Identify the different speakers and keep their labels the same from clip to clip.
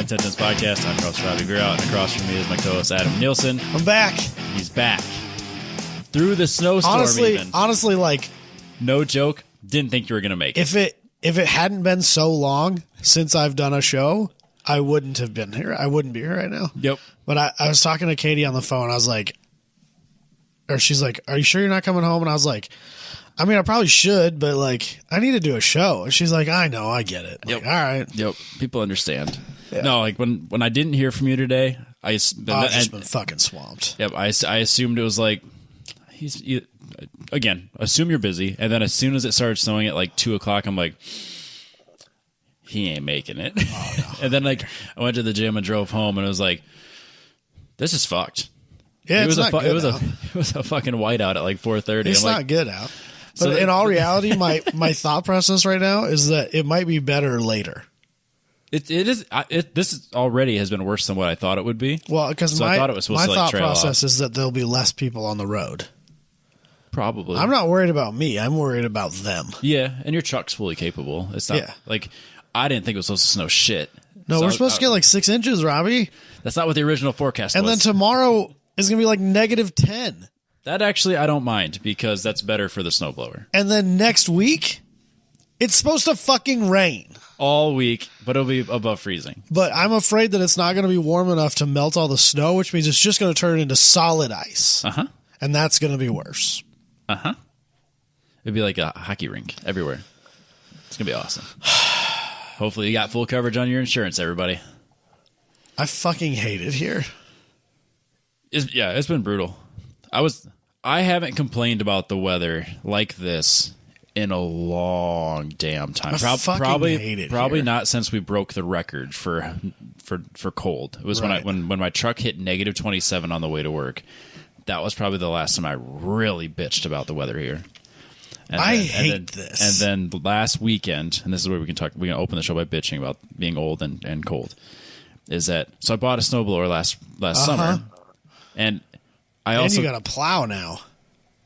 Speaker 1: Ride Sentence Podcast. I'm Carlos Robbie Greer, and across from me is my co-host Adam Nielsen.
Speaker 2: I'm back.
Speaker 1: He's back. Through the snowstorm
Speaker 2: Honestly, like...
Speaker 1: No joke, didn't think you were going to make it.
Speaker 2: If it hadn't been so long since I've done a show, I wouldn't have been here. I wouldn't be here right now.
Speaker 1: Yep.
Speaker 2: But I was talking to Katie on the phone. I was like... Or she's like, are you sure you're not coming home? And I was like... I mean, I probably should, but, like, I need to do a show. And she's like, I know, I get it. Like,
Speaker 1: yep.
Speaker 2: All right.
Speaker 1: People understand.
Speaker 2: Yeah.
Speaker 1: No, like, when I didn't hear from you today,
Speaker 2: I've just been fucking swamped.
Speaker 1: Yep, I assumed it was like, again, assume you're busy. And then as soon as it started snowing at, like, 2 o'clock, I'm like, he ain't making it.
Speaker 2: Oh, no.
Speaker 1: And then, like, I went to the gym and drove home, and it was like, this is fucked.
Speaker 2: Yeah,
Speaker 1: it was
Speaker 2: not good
Speaker 1: it was a fucking whiteout at, like, 4:30.
Speaker 2: It's not good out. But in all reality, my thought process right now is that it might be better later.
Speaker 1: It is. This already has been worse than what I thought it would be.
Speaker 2: Well, because
Speaker 1: I thought it was supposed to, like,
Speaker 2: thought
Speaker 1: trail
Speaker 2: process
Speaker 1: off.
Speaker 2: is that there'll be less people on the road.
Speaker 1: Probably.
Speaker 2: I'm not worried about me. I'm worried about them.
Speaker 1: Yeah, and your truck's fully capable. It's not like I didn't think it was supposed to snow shit.
Speaker 2: No,
Speaker 1: So
Speaker 2: we're supposed to get like 6 inches, Robbie.
Speaker 1: That's not what the original forecast
Speaker 2: and
Speaker 1: was.
Speaker 2: then tomorrow is going to be like -10.
Speaker 1: That actually I don't mind because that's better for the snowblower.
Speaker 2: And then next week, it's supposed to fucking rain.
Speaker 1: All week, but it'll be above freezing.
Speaker 2: But I'm afraid that it's not going to be warm enough to melt all the snow, which means it's just going to turn into solid ice.
Speaker 1: Uh-huh.
Speaker 2: And that's going to be worse.
Speaker 1: Uh-huh. It'd be like a hockey rink everywhere. It's going to be awesome. Hopefully you got full coverage on your insurance, everybody.
Speaker 2: I fucking hate it here.
Speaker 1: It's been brutal. I haven't complained about the weather like this in a long damn time.
Speaker 2: Fucking hate it
Speaker 1: probably
Speaker 2: here.
Speaker 1: not since we broke the record for cold. It was
Speaker 2: Right.
Speaker 1: when my truck hit -27 on the way to work. That was probably the last time I really bitched about the weather here. And
Speaker 2: I hate this.
Speaker 1: And then last weekend, and this is where we can open the show by bitching about being old and cold. Is that so? I bought a snowblower last summer, and
Speaker 2: you got a plow now.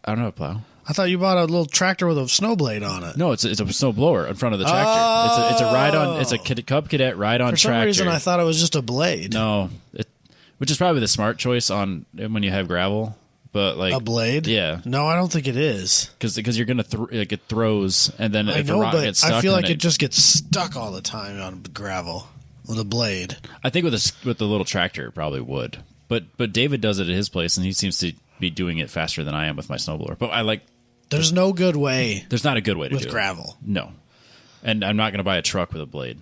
Speaker 1: I don't know a plow.
Speaker 2: I thought you bought a little tractor with a snowblade on it.
Speaker 1: No, it's a snowblower in front of the tractor. It's a ride on. It's a Cub Cadet ride on tractor.
Speaker 2: For some reason, I thought it was just a blade.
Speaker 1: No, which is probably the smart choice on when you have gravel. But like
Speaker 2: a blade,
Speaker 1: yeah.
Speaker 2: No, I don't think it is
Speaker 1: because you're gonna it throws, and then if the rock gets stuck,
Speaker 2: I feel like it just gets stuck all the time on gravel with a blade.
Speaker 1: I think with the little tractor, it probably would. But David does it at his place, and he seems to be doing it faster than I am with my snowblower. But I like.
Speaker 2: There's no good way.
Speaker 1: There's not a good way to do it
Speaker 2: with gravel.
Speaker 1: No, and I'm not going to buy a truck with a blade.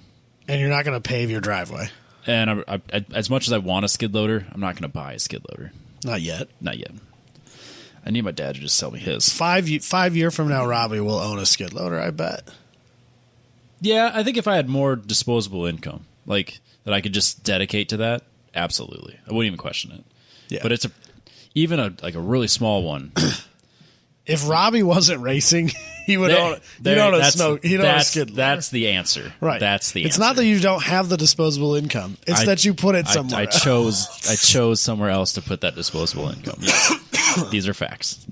Speaker 2: And you're not going to pave your driveway.
Speaker 1: And I, as much as I want a skid loader, I'm not going to buy a skid loader.
Speaker 2: Not yet.
Speaker 1: Not yet. I need my dad to just sell me his.
Speaker 2: 5 years from now, Robbie will own a skid loader. I bet.
Speaker 1: Yeah, I think if I had more disposable income, like that, I could just dedicate to that. Absolutely, I wouldn't even question it.
Speaker 2: Yeah,
Speaker 1: but it's even a really small one.
Speaker 2: If Robbie wasn't racing, he would own a skid loader.
Speaker 1: That's the answer.
Speaker 2: Right.
Speaker 1: That's the answer.
Speaker 2: It's not that you don't have the disposable income. It's that you put it somewhere.
Speaker 1: I chose somewhere else to put that disposable income. Yes. These are facts.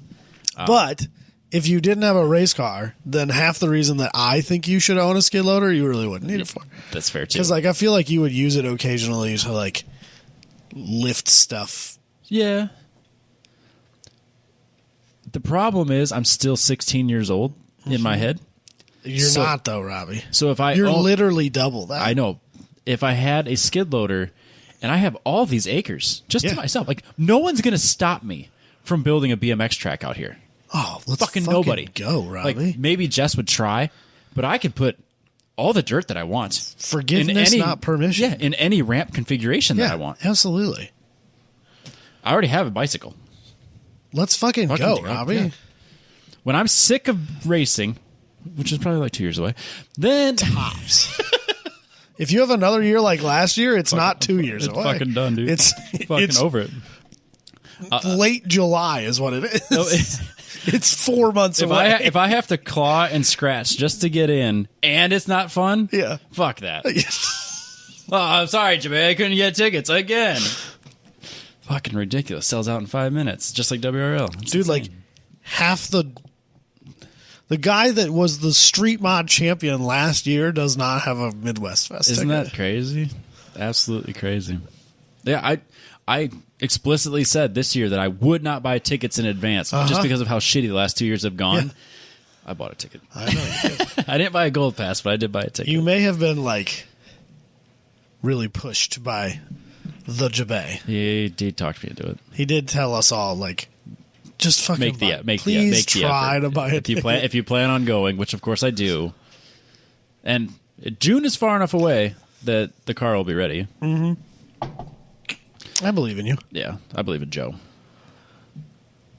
Speaker 2: But if you didn't have a race car, then half the reason that I think you should own a skid loader, you really wouldn't need it for.
Speaker 1: That's fair too.
Speaker 2: Because like I feel like you would use it occasionally to like lift stuff.
Speaker 1: Yeah. The problem is I'm still 16 years old in my head.
Speaker 2: You're not though, Robbie.
Speaker 1: So if
Speaker 2: you're literally double that.
Speaker 1: I know. If I had a skid loader and I have all these acres just to myself, like no one's going to stop me from building a BMX track out here.
Speaker 2: Oh, let's
Speaker 1: fucking nobody
Speaker 2: go, Robbie.
Speaker 1: Like maybe Jess would try, but I could put all the dirt that I want.
Speaker 2: Forgiveness, not permission.
Speaker 1: Yeah, in any ramp configuration that I want.
Speaker 2: Absolutely.
Speaker 1: I already have a bicycle.
Speaker 2: Let's fucking go, Robbie. Yeah.
Speaker 1: When I'm sick of racing, which is probably like 2 years away, then
Speaker 2: tops. If you have another year like last year, it's not 2 years away.
Speaker 1: It's fucking done, dude.
Speaker 2: It's
Speaker 1: over it.
Speaker 2: Late July is what it is. It's 4 months away.
Speaker 1: If I have to claw and scratch just to get in, and it's not fun, fuck that. Oh, I'm sorry, Jimmy. I couldn't get tickets again. Fucking ridiculous. Sells out in 5 minutes, just like WRL.
Speaker 2: Dude, insane. Like half the guy that was the street mod champion last year does not have a Midwest Fest
Speaker 1: Isn't
Speaker 2: ticket.
Speaker 1: that crazy? absolutely crazy. Yeah, I explicitly said this year that I would not buy tickets in advance just because of how shitty the last 2 years have gone. Yeah. I bought a ticket.
Speaker 2: I know you did.
Speaker 1: I didn't buy a gold pass, but I did buy a ticket.
Speaker 2: You may have been like really pushed by the Jabay.
Speaker 1: He talked me into it.
Speaker 2: He did tell us all like, just fucking
Speaker 1: please
Speaker 2: try to buy a ticket.
Speaker 1: If you plan on going, which of course I do, and June is far enough away that the car will be ready.
Speaker 2: Mm-hmm. I believe in you.
Speaker 1: Yeah, I believe in Joe.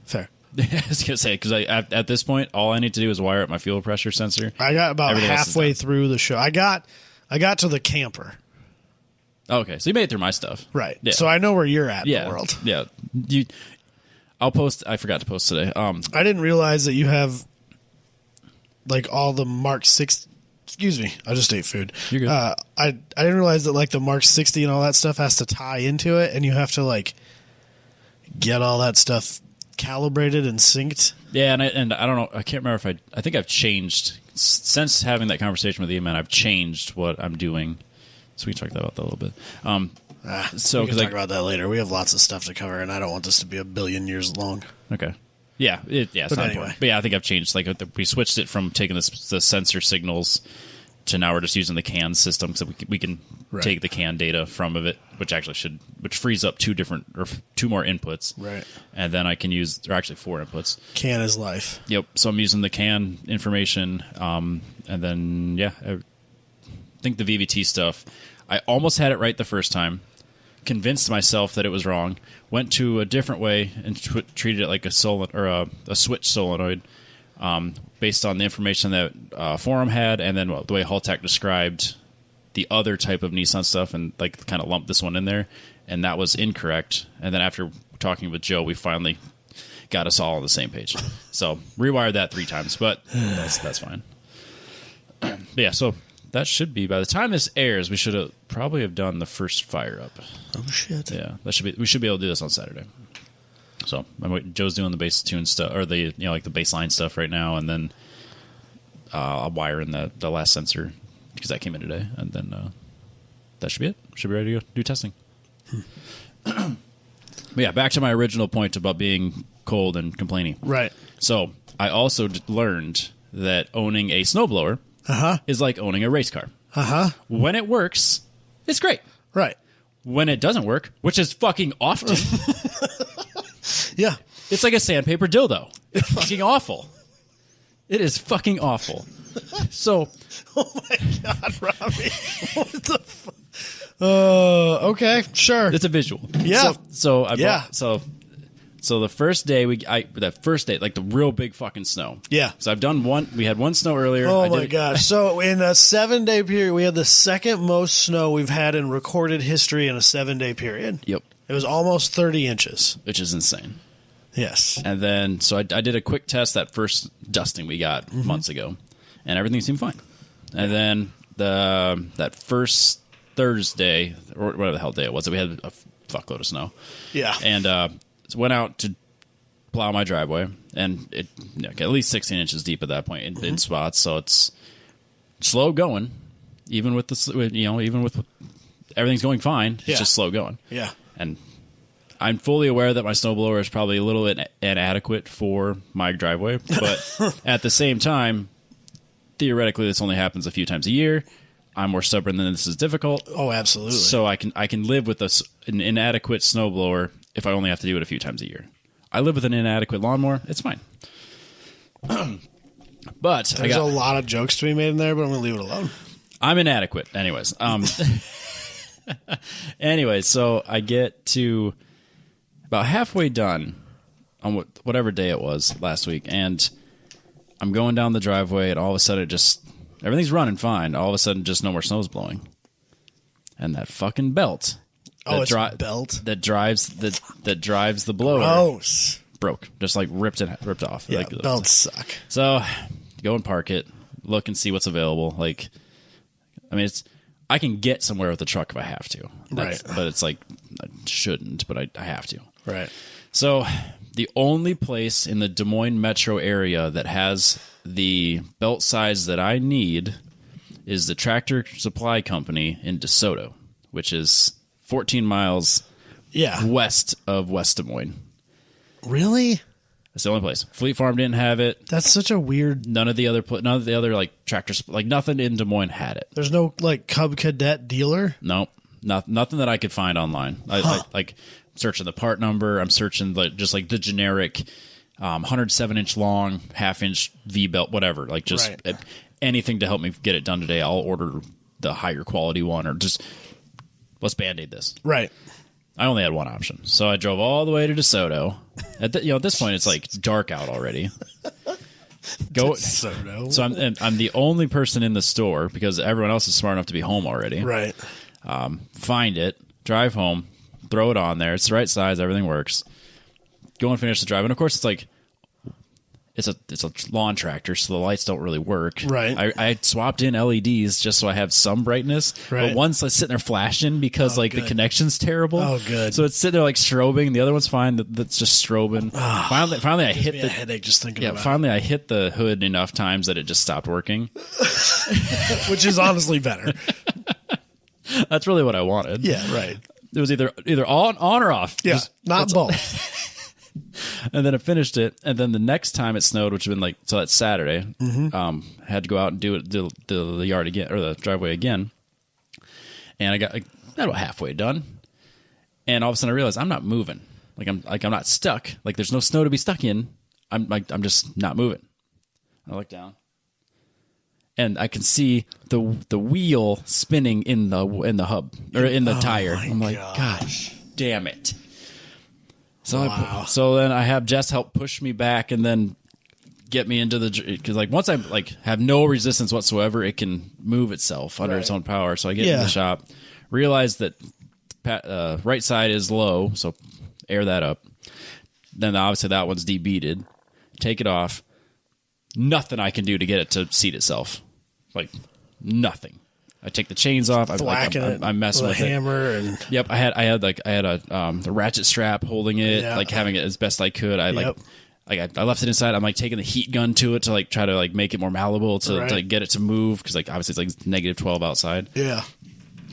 Speaker 2: Fair.
Speaker 1: I was gonna say because at this point, all I need to do is wire up my fuel pressure sensor.
Speaker 2: I got about halfway through the show. I got to the camper.
Speaker 1: Okay, so you made it through my stuff,
Speaker 2: right?
Speaker 1: Yeah.
Speaker 2: So I know where you're at in the world.
Speaker 1: Yeah, I'll post. I forgot to post today.
Speaker 2: I didn't realize that you have like all the Mark 6. Excuse me, I just ate food.
Speaker 1: You're good.
Speaker 2: I didn't realize that like the Mark 60 and all that stuff has to tie into it, and you have to like get all that stuff calibrated and synced.
Speaker 1: Yeah, and I don't know. I can't remember if I think I've changed since having that conversation with Ian. I've changed what I'm doing. So we can talk about that a little bit.
Speaker 2: So we can talk about that later. We have lots of stuff to cover, and I don't want this to be a billion years long.
Speaker 1: Okay. Yeah. It's
Speaker 2: but
Speaker 1: not
Speaker 2: anyway.
Speaker 1: important. But yeah, I think I've changed. Like we switched it from taking the sensor signals to now we're just using the CAN system, so we can take the CAN data from it, which frees up two more inputs.
Speaker 2: Right.
Speaker 1: And then I can use, or actually 4 inputs.
Speaker 2: CAN is life.
Speaker 1: Yep. So I'm using the CAN information, and then I think the VVT stuff. I almost had it right the first time. Convinced myself that it was wrong. Went to a different way and treated it like a switch solenoid, based on the information that Forum had, and then the way Haltech described the other type of Nissan stuff, and like kind of lumped this one in there, and that was incorrect. And then after talking with Joe, we finally got us all on the same page. So rewired that 3 times, but that's fine. But yeah, so that should be, by the time this airs, we should probably have done the first fire up.
Speaker 2: Oh shit!
Speaker 1: Yeah, we should be able to do this on Saturday. So Joe's doing the bass tune stuff, or the like the baseline stuff right now, and then I'll wire in the last sensor because that came in today, and then that should be it. Should be ready to go do testing. But yeah, back to my original point about being cold and complaining.
Speaker 2: Right.
Speaker 1: So I also learned that owning a snowblower is like owning a race car. When it works, it's great.
Speaker 2: Right.
Speaker 1: When it doesn't work, which is fucking often,
Speaker 2: yeah,
Speaker 1: it's like a sandpaper dildo. It's fucking awful. It is fucking awful. So,
Speaker 2: oh my god, Robbie, what the fuck? Okay, sure.
Speaker 1: It's a visual.
Speaker 2: Yeah.
Speaker 1: So the first day like the real big fucking snow.
Speaker 2: Yeah.
Speaker 1: So I've done one. We had one snow earlier.
Speaker 2: Oh my gosh! So in a 7-day period, we had the second most snow we've had in recorded history in a 7-day period.
Speaker 1: Yep.
Speaker 2: It was almost 30 inches,
Speaker 1: which is insane.
Speaker 2: Yes.
Speaker 1: And then so I did a quick test that first dusting we got months ago, and everything seemed fine. And then that first Thursday or whatever the hell day it was, that we had a fuckload of snow.
Speaker 2: Yeah.
Speaker 1: And went out to plow my driveway, and it at least 16 inches deep at that point in spots. So it's slow going, even with even with everything's going fine. It's just slow going.
Speaker 2: Yeah.
Speaker 1: And I'm fully aware that my snowblower is probably a little bit inadequate for my driveway, but at the same time, theoretically, this only happens a few times a year. I'm more stubborn than this is difficult.
Speaker 2: Oh, absolutely.
Speaker 1: So I can live with an inadequate snowblower if I only have to do it a few times a year. I live with an inadequate lawnmower. It's fine. But
Speaker 2: there's a lot of jokes to be made in there, but I'm going to leave it alone.
Speaker 1: I'm inadequate. Anyways. So I get to about halfway done on whatever day it was last week, and I'm going down the driveway, and all of a sudden everything's running fine. All of a sudden, just no more snow's blowing. And that fucking belt.
Speaker 2: Belt
Speaker 1: that drives the blower.
Speaker 2: Gross.
Speaker 1: Broke. Just like ripped off.
Speaker 2: Yeah, belts suck.
Speaker 1: So go and park it. Look and see what's available. Like, I mean, I can get somewhere with the truck if I have to.
Speaker 2: Right.
Speaker 1: But it's like I shouldn't, but I have to.
Speaker 2: Right.
Speaker 1: So the only place in the Des Moines metro area that has the belt size that I need is the Tractor Supply Company in DeSoto, which is 14 miles west of West Des Moines.
Speaker 2: Really?
Speaker 1: That's the only place. Fleet Farm didn't have it.
Speaker 2: That's such a weird.
Speaker 1: None of the other like tractors, like nothing in Des Moines had it.
Speaker 2: There's no like Cub Cadet dealer.
Speaker 1: Nope, nothing that I could find online. I like searching the part number. I'm searching just like the generic 107-inch long, half-inch V belt, whatever. Like just anything to help me get it done today. I'll order the higher quality one, or just let's Band-Aid this.
Speaker 2: Right.
Speaker 1: I only had one option, so I drove all the way to DeSoto. At this point, it's like dark out already.
Speaker 2: DeSoto.
Speaker 1: So I'm the only person in the store because everyone else is smart enough to be home already.
Speaker 2: Right.
Speaker 1: Find it, drive home, throw it on there. It's the right size. Everything works. Go and finish the drive, and of course, it's like it's a lawn tractor, so the lights don't really work.
Speaker 2: Right.
Speaker 1: I swapped in LEDs just so I have some brightness.
Speaker 2: Right.
Speaker 1: But one's like sitting there flashing because the connection's terrible.
Speaker 2: Oh, good.
Speaker 1: So it's sitting there like strobing. The other one's fine. That's just strobing. Finally, I hit the
Speaker 2: headache just thinking about.
Speaker 1: Finally, I hit the hood enough times that it just stopped working,
Speaker 2: which is honestly better.
Speaker 1: That's really what I wanted.
Speaker 2: Yeah. Right.
Speaker 1: It was either on or off.
Speaker 2: Yeah. Not both.
Speaker 1: And then I finished it, and then the next time it snowed, which had been like so that's Saturday, had to go out and do the yard again, or the driveway again, and I got about halfway done, and all of a sudden I realized I'm not moving, I'm not stuck, like there's no snow to be stuck in. I'm just not moving. I look down, and I can see the wheel spinning in the hub or in the tire. I'm like, gosh, damn it. So so then I have Jess help push me back and then get me into because like once I like have no resistance whatsoever, it can move itself under its own power. So I get in the shop, realize that right side is low, so air that up. Then obviously that one's debeated. Take it off. Nothing I can do to get it to seat itself. Like nothing. I take the chains off. I'm messing with
Speaker 2: a hammer and
Speaker 1: yep. I had the ratchet strap holding it, like having it as best I could. I left it inside. I'm like taking the heat gun to it to like try to like make it more malleable to like, get it to move because like obviously it's like negative 12 outside.
Speaker 2: Yeah,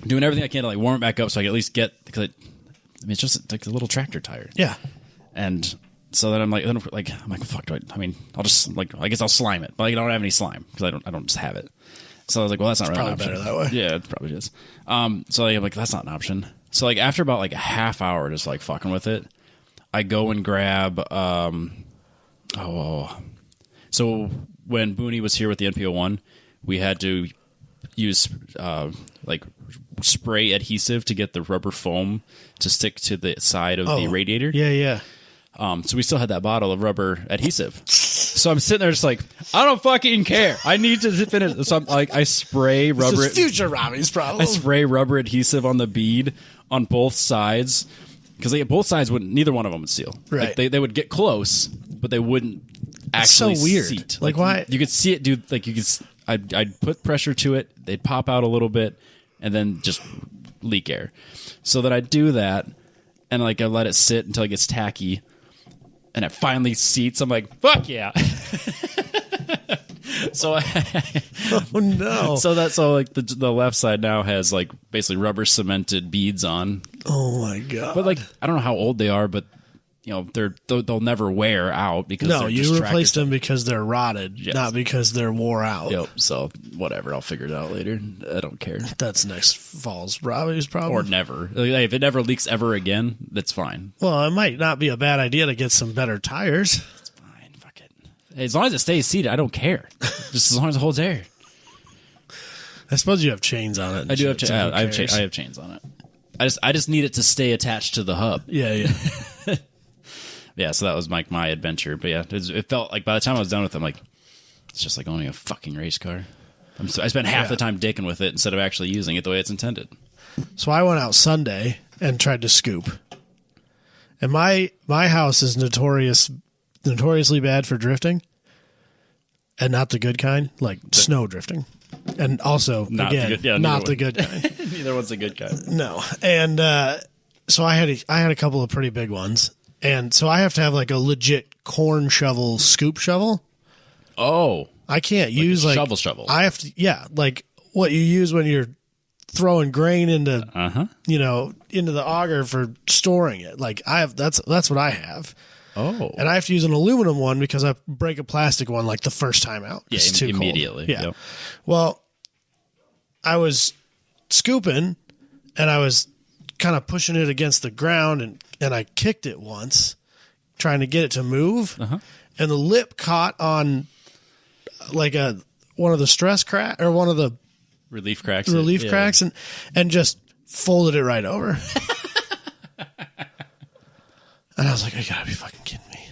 Speaker 1: doing everything I can to like warm it back up so I can at least get because it's just like a little tractor tire.
Speaker 2: Yeah,
Speaker 1: and so then I'm like fuck. I'll just like I guess I'll slime it, but like, I don't have any slime because I don't just have it. So I was like, well, that's not really an option.
Speaker 2: Better that way.
Speaker 1: Yeah, it probably is. So I'm like, that's not an option. So like after about like a half hour just like fucking with it, I go and grab so when Booney was here with the NPO1, we had to use like spray adhesive to get the rubber foam to stick to the side of the radiator.
Speaker 2: Yeah.
Speaker 1: So we still had that bottle of rubber adhesive. So I'm sitting there just like, I don't fucking care. I need to finish. So I'm like, I spray rubber.
Speaker 2: This is future Robbie's problem.
Speaker 1: I spray rubber adhesive on the bead on both sides because both sides wouldn't. Neither one of them would seal.
Speaker 2: Right.
Speaker 1: Like they would get close, but they wouldn't actually.
Speaker 2: It's so weird.
Speaker 1: Seat.
Speaker 2: Like why?
Speaker 1: You could see it, dude. Like you could. I'd put pressure to it. They'd pop out a little bit, and then just leak air. So that I'd do that, and like I let it sit until it gets tacky. And it finally seats. I'm like, fuck yeah. So
Speaker 2: oh no.
Speaker 1: So like the left side now has like basically rubber cemented beads on.
Speaker 2: Oh my god.
Speaker 1: But like I don't know how old they are, but you know they'll never wear out because
Speaker 2: you replaced them because they're rotted, not because they're wore out.
Speaker 1: Yep. So whatever, I'll figure it out later. I don't care.
Speaker 2: That's next fall's Robbie's problem.
Speaker 1: Or never. Like, if it never leaks ever again, that's fine.
Speaker 2: Well, it might not be a bad idea to get some better tires.
Speaker 1: It's fine. Fuck it. As long as it stays seated, I don't care. Just as long as it holds air.
Speaker 2: I suppose you have chains on it.
Speaker 1: I do have chains. I have chains on it. I just need it to stay attached to the hub.
Speaker 2: Yeah.
Speaker 1: Yeah, so that was like my adventure. But yeah, it felt like by the time I was done with it, I'm like, it's just like owning a fucking race car. I spent half the time dicking with it instead of actually using it the way it's intended.
Speaker 2: So I went out Sunday and tried to scoop. And my house is notoriously bad for drifting. And not the good kind, like snow drifting. And also, not the good kind.
Speaker 1: Neither one's a good kind.
Speaker 2: No. And so I had a couple of pretty big ones. And so I have to have like a legit corn shovel, scoop shovel.
Speaker 1: Oh.
Speaker 2: I can't use
Speaker 1: like shovel.
Speaker 2: I have to, like what you use when you're throwing grain into into the auger for storing it. Like that's what I have.
Speaker 1: Oh,
Speaker 2: and I have to use an aluminum one because I break a plastic one like the first time out.
Speaker 1: Yeah,
Speaker 2: it's too
Speaker 1: immediately.
Speaker 2: Cold. Yeah.
Speaker 1: Yep.
Speaker 2: Well, I was scooping and I was kind of pushing it against the ground and I kicked it once, trying to get it to move, and the lip caught on like one of the stress crack or one of the
Speaker 1: relief cracks,
Speaker 2: cracks, and just folded it right over. And I was like, you gotta be fucking kidding me.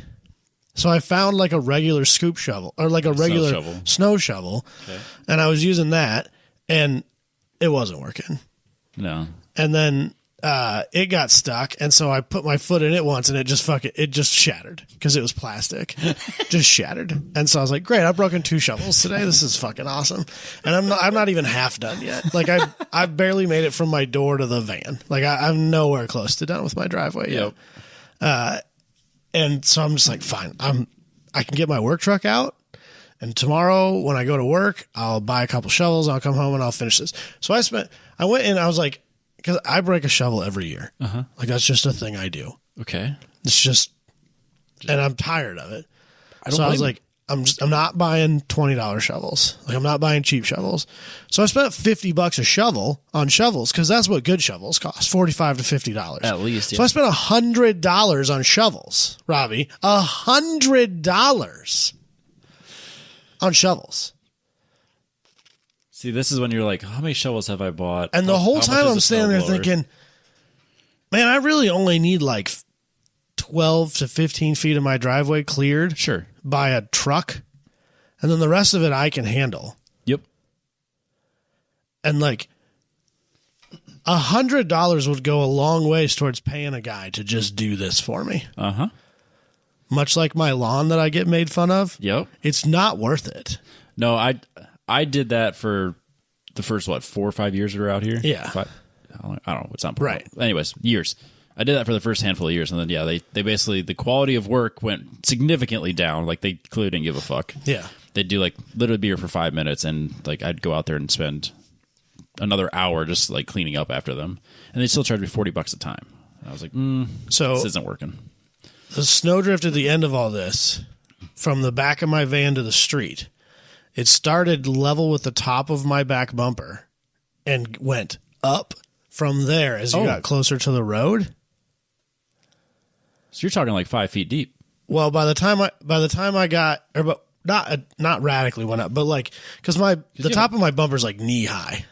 Speaker 2: So I found like a regular scoop shovel or like a regular snow shovel. Okay. And I was using that and it wasn't working.
Speaker 1: No.
Speaker 2: And then it got stuck. And so I put my foot in it once and it just shattered because it was plastic. Just shattered. And so I was like, great, I've broken 2 shovels today. This is fucking awesome. And I'm not even half done yet. Like I barely made it from my door to the van. Like I'm nowhere close to done with my driveway yet. And so I'm just like, fine, I can get my work truck out. And tomorrow when I go to work, I'll buy a couple shovels. I'll come home and I'll finish this. So I went and I was like, because I break a shovel every year. Like that's just a thing I do.
Speaker 1: Okay.
Speaker 2: It's just and I'm tired of it. So I was like, I'm not buying $20 shovels. Like I'm not buying cheap shovels. So I spent $50 a shovel on shovels because that's what good shovels cost, $45 to $50
Speaker 1: at least. Yeah.
Speaker 2: So I spent $100 on shovels, Robbie. $100 on shovels.
Speaker 1: See, this is when you're like, how many shovels have I bought?
Speaker 2: And the whole time I'm standing there thinking, man, I really only need like 12 to 15 feet of my driveway cleared by a truck. And then the rest of it I can handle.
Speaker 1: Yep.
Speaker 2: And like $100 would go a long ways towards paying a guy to just do this for me. Much like my lawn that I get made fun of.
Speaker 1: Yep.
Speaker 2: It's not worth it.
Speaker 1: No, I did that for the first, 4 or 5 years we were out here?
Speaker 2: Yeah.
Speaker 1: I don't know. It's not
Speaker 2: right.
Speaker 1: Anyways, years. I did that for the first handful of years, and then, they basically, the quality of work went significantly down. Like, they clearly didn't give a fuck.
Speaker 2: Yeah.
Speaker 1: They'd do, like, literally be here for 5 minutes, and, like, I'd go out there and spend another hour just, like, cleaning up after them. And they'd still charge me $40 a time. And I was like, so this isn't working.
Speaker 2: The snowdrift at the end of all this, from the back of my van to the street, it started level with the top of my back bumper and went up from there as you got closer to the road.
Speaker 1: So you're talking like 5 feet deep.
Speaker 2: Well, by the time I got, but not radically went up, but like because the top of my bumper is like knee high.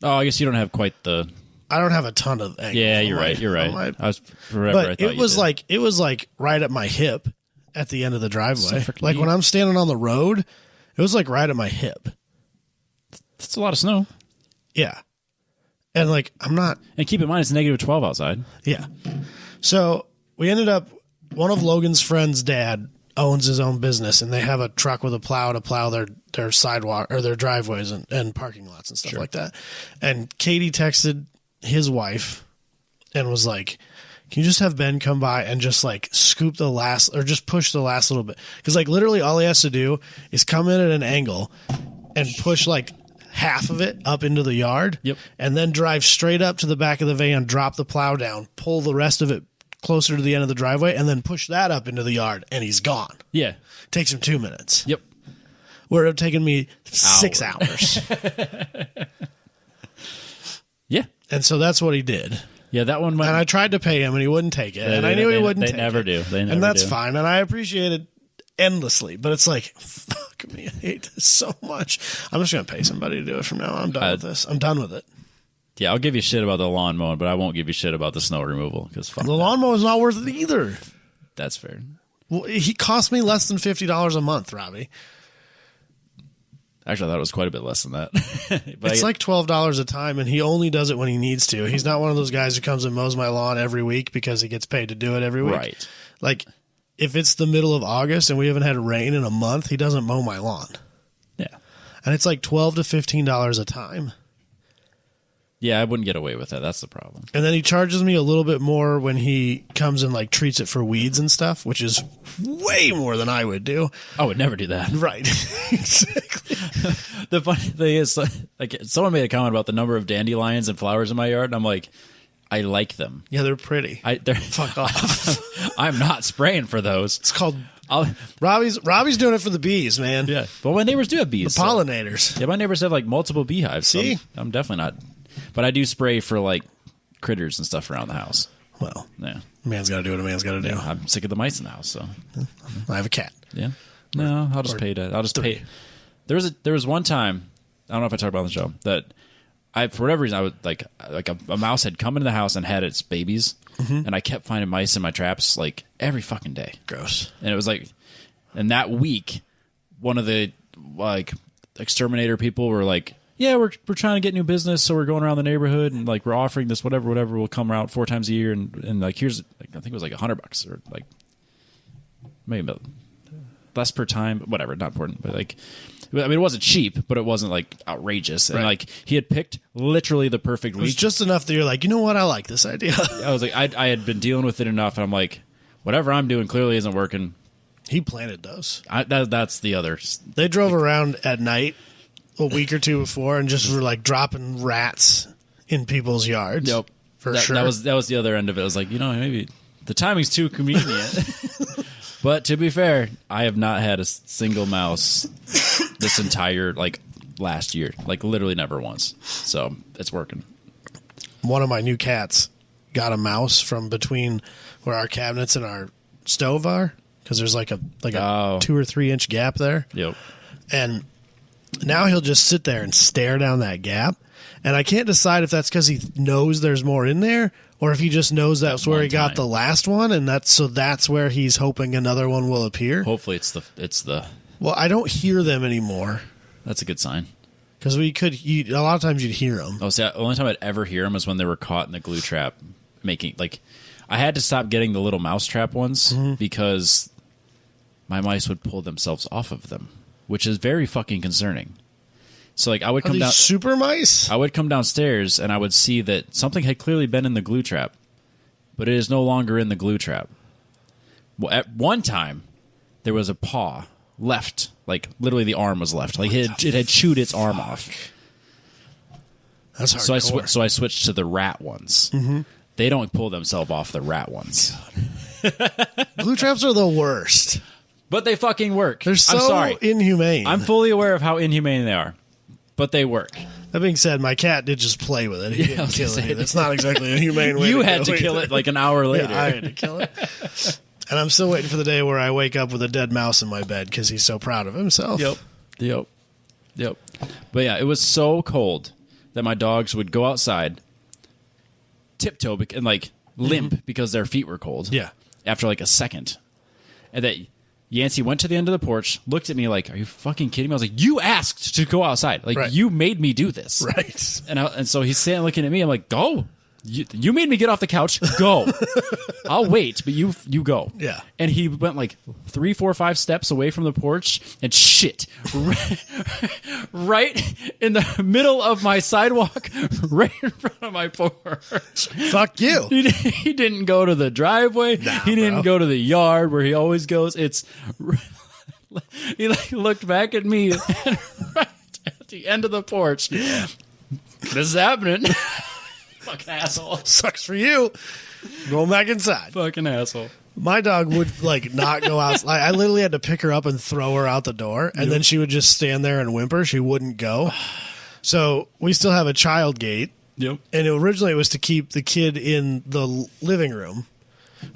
Speaker 1: Oh, I guess you don't have quite the.
Speaker 2: I don't have a ton of angle.
Speaker 1: Yeah, you're right. You're right. I was forever.
Speaker 2: But it was like right at my hip at the end of the driveway. So like when I'm standing on the road, it was like right at my hip.
Speaker 1: That's a lot of snow.
Speaker 2: Yeah. And like, I'm not.
Speaker 1: And keep in mind, it's negative 12 outside.
Speaker 2: Yeah. So we ended up, one of Logan's friends' dad owns his own business, and they have a truck with a plow to plow their sidewalk or their driveways and parking lots and stuff like that. And Katie texted his wife and was like, can you just have Ben come by and just like scoop the last or just push the last little bit? Because like literally all he has to do is come in at an angle and push like half of it up into the yard.
Speaker 1: Yep.
Speaker 2: And then drive straight up to the back of the van, drop the plow down, pull the rest of it closer to the end of the driveway, and then push that up into the yard, and he's gone.
Speaker 1: Yeah.
Speaker 2: Takes him 2 minutes.
Speaker 1: Yep.
Speaker 2: Where it would have taken me 6 hours.
Speaker 1: Yeah.
Speaker 2: And so that's what he did.
Speaker 1: Yeah, that one went.
Speaker 2: And I tried to pay him, and he wouldn't take it. And I knew he wouldn't take it.
Speaker 1: They never do.
Speaker 2: And that's fine. And I appreciate it endlessly. But it's like, fuck me. I hate this so much. I'm just going to pay somebody to do it from now on. I'm done with this. I'm done with it.
Speaker 1: Yeah, I'll give you shit about the lawn mowing, but I won't give you shit about the snow removal. Because
Speaker 2: the lawn mowing is not worth it either.
Speaker 1: That's fair.
Speaker 2: Well, he cost me less than $50 a month, Robbie.
Speaker 1: Actually, I thought it was quite a bit less than that.
Speaker 2: It's like $12 a time, and he only does it when he needs to. He's not one of those guys who comes and mows my lawn every week because he gets paid to do it every week.
Speaker 1: Right.
Speaker 2: Like, if it's the middle of August and we haven't had rain in a month, he doesn't mow my lawn.
Speaker 1: Yeah.
Speaker 2: And it's like $12 to $15 a time.
Speaker 1: Yeah, I wouldn't get away with that. That's the problem.
Speaker 2: And then he charges me a little bit more when he comes and like treats it for weeds and stuff, which is way more than I would do.
Speaker 1: I would never do that.
Speaker 2: Right. Exactly.
Speaker 1: The funny thing is, like, someone made a comment about the number of dandelions and flowers in my yard, and I'm like, I like them.
Speaker 2: Yeah, they're pretty.
Speaker 1: They're
Speaker 2: Fuck off.
Speaker 1: I'm not spraying for those.
Speaker 2: It's called... Robbie's doing it for the bees, man.
Speaker 1: Yeah. Well, my neighbors do have bees.
Speaker 2: The pollinators.
Speaker 1: Yeah, my neighbors have like multiple beehives.
Speaker 2: See?
Speaker 1: So I'm definitely not. But I do spray for like critters and stuff around the house.
Speaker 2: Well,
Speaker 1: yeah.
Speaker 2: A man's got to do what a man's got to do.
Speaker 1: Yeah, I'm sick of the mice in the house, so.
Speaker 2: I have a cat.
Speaker 1: Yeah. No, I'll just pay to. I'll just pay. There was one time, I don't know if I talked about it on the show, that for whatever reason, I would like a mouse had come into the house and had its babies, and I kept finding mice in my traps like every fucking day.
Speaker 2: Gross.
Speaker 1: And it was like, and that week, one of the like exterminator people were like, yeah, we're trying to get new business, so we're going around the neighborhood and like we're offering this whatever. We'll come around 4 times a year and like here's like, I think it was like $100 or like maybe less per time, whatever, not important, but like. I mean, it wasn't cheap, but it wasn't like outrageous. And like he had picked literally the perfect week.
Speaker 2: It was just enough that you're like, you know what? I like this idea.
Speaker 1: I was like, I had been dealing with it enough, and I'm like, whatever I'm doing clearly isn't working.
Speaker 2: He planted those.
Speaker 1: That's the other.
Speaker 2: They drove around at night a week or two before and just were like dropping rats in people's yards.
Speaker 1: Yep,
Speaker 2: for sure.
Speaker 1: That was the other end of it. I was like, maybe the timing's too convenient. But to be fair, I have not had a single mouse this entire like last year, like literally never once. So it's working.
Speaker 2: One of my new cats got a mouse from between where our cabinets and our stove are, because there's like a 2 or 3 inch gap there.
Speaker 1: Yep.
Speaker 2: And now he'll just sit there and stare down that gap, and I can't decide if that's because he knows there's more in there, or if he just knows that's where he got the last one, and that's where he's hoping another one will appear.
Speaker 1: Hopefully, it's the.
Speaker 2: Well, I don't hear them anymore.
Speaker 1: That's a good sign.
Speaker 2: Because a lot of times you'd hear them.
Speaker 1: Oh, see, the only time I'd ever hear them is when they were caught in the glue trap, making like. I had to stop getting the little mouse trap ones because my mice would pull themselves off of them, which is very fucking concerning. So like I would come down
Speaker 2: super mice.
Speaker 1: I would come downstairs and I would see that something had clearly been in the glue trap, but it is no longer in the glue trap. Well, at one time there was a paw left, like literally the arm was left, like it had chewed its arm off.
Speaker 2: That's hardcore.
Speaker 1: So I switched to the rat ones. Mm-hmm. They don't pull themselves off the rat ones.
Speaker 2: Glue traps are the worst,
Speaker 1: but they fucking work.
Speaker 2: They're so
Speaker 1: I'm sorry.
Speaker 2: Inhumane.
Speaker 1: I'm fully aware of how inhumane they are. But they work.
Speaker 2: That being said, my cat did just play with it. He didn't kill it. It's not exactly a humane way.
Speaker 1: You had to kill it like an hour later.
Speaker 2: Yeah, I had to kill it. And I'm still waiting for the day where I wake up with a dead mouse in my bed because he's so proud of himself.
Speaker 1: Yep. But yeah, it was so cold that my dogs would go outside, tiptoe and like limp because their feet were cold.
Speaker 2: Yeah.
Speaker 1: After like a second, and that. Yancey went to the end of the porch, looked at me like, "Are you fucking kidding me?" I was like, "You asked to go outside. Like, you made me do this."
Speaker 2: Right.
Speaker 1: And so he's standing looking at me. I'm like, "Go. You made me get off the couch. Go. I'll wait, but you go."
Speaker 2: Yeah.
Speaker 1: And he went like 3, 4, 5 steps away from the porch and shit right in the middle of my sidewalk, right in front of my porch.
Speaker 2: Fuck you.
Speaker 1: He didn't go to the driveway. He didn't go to the yard where he always goes. He like looked back at me and right at the end of the porch. Yeah. This is happening. Fucking asshole.
Speaker 2: Sucks for you. Going back inside.
Speaker 1: Fucking asshole.
Speaker 2: My dog would like not go out. I literally had to pick her up and throw her out the door, and then she would just stand there and whimper. She wouldn't go. So we still have a child gate.
Speaker 1: Yep.
Speaker 2: And originally it was to keep the kid in the living room.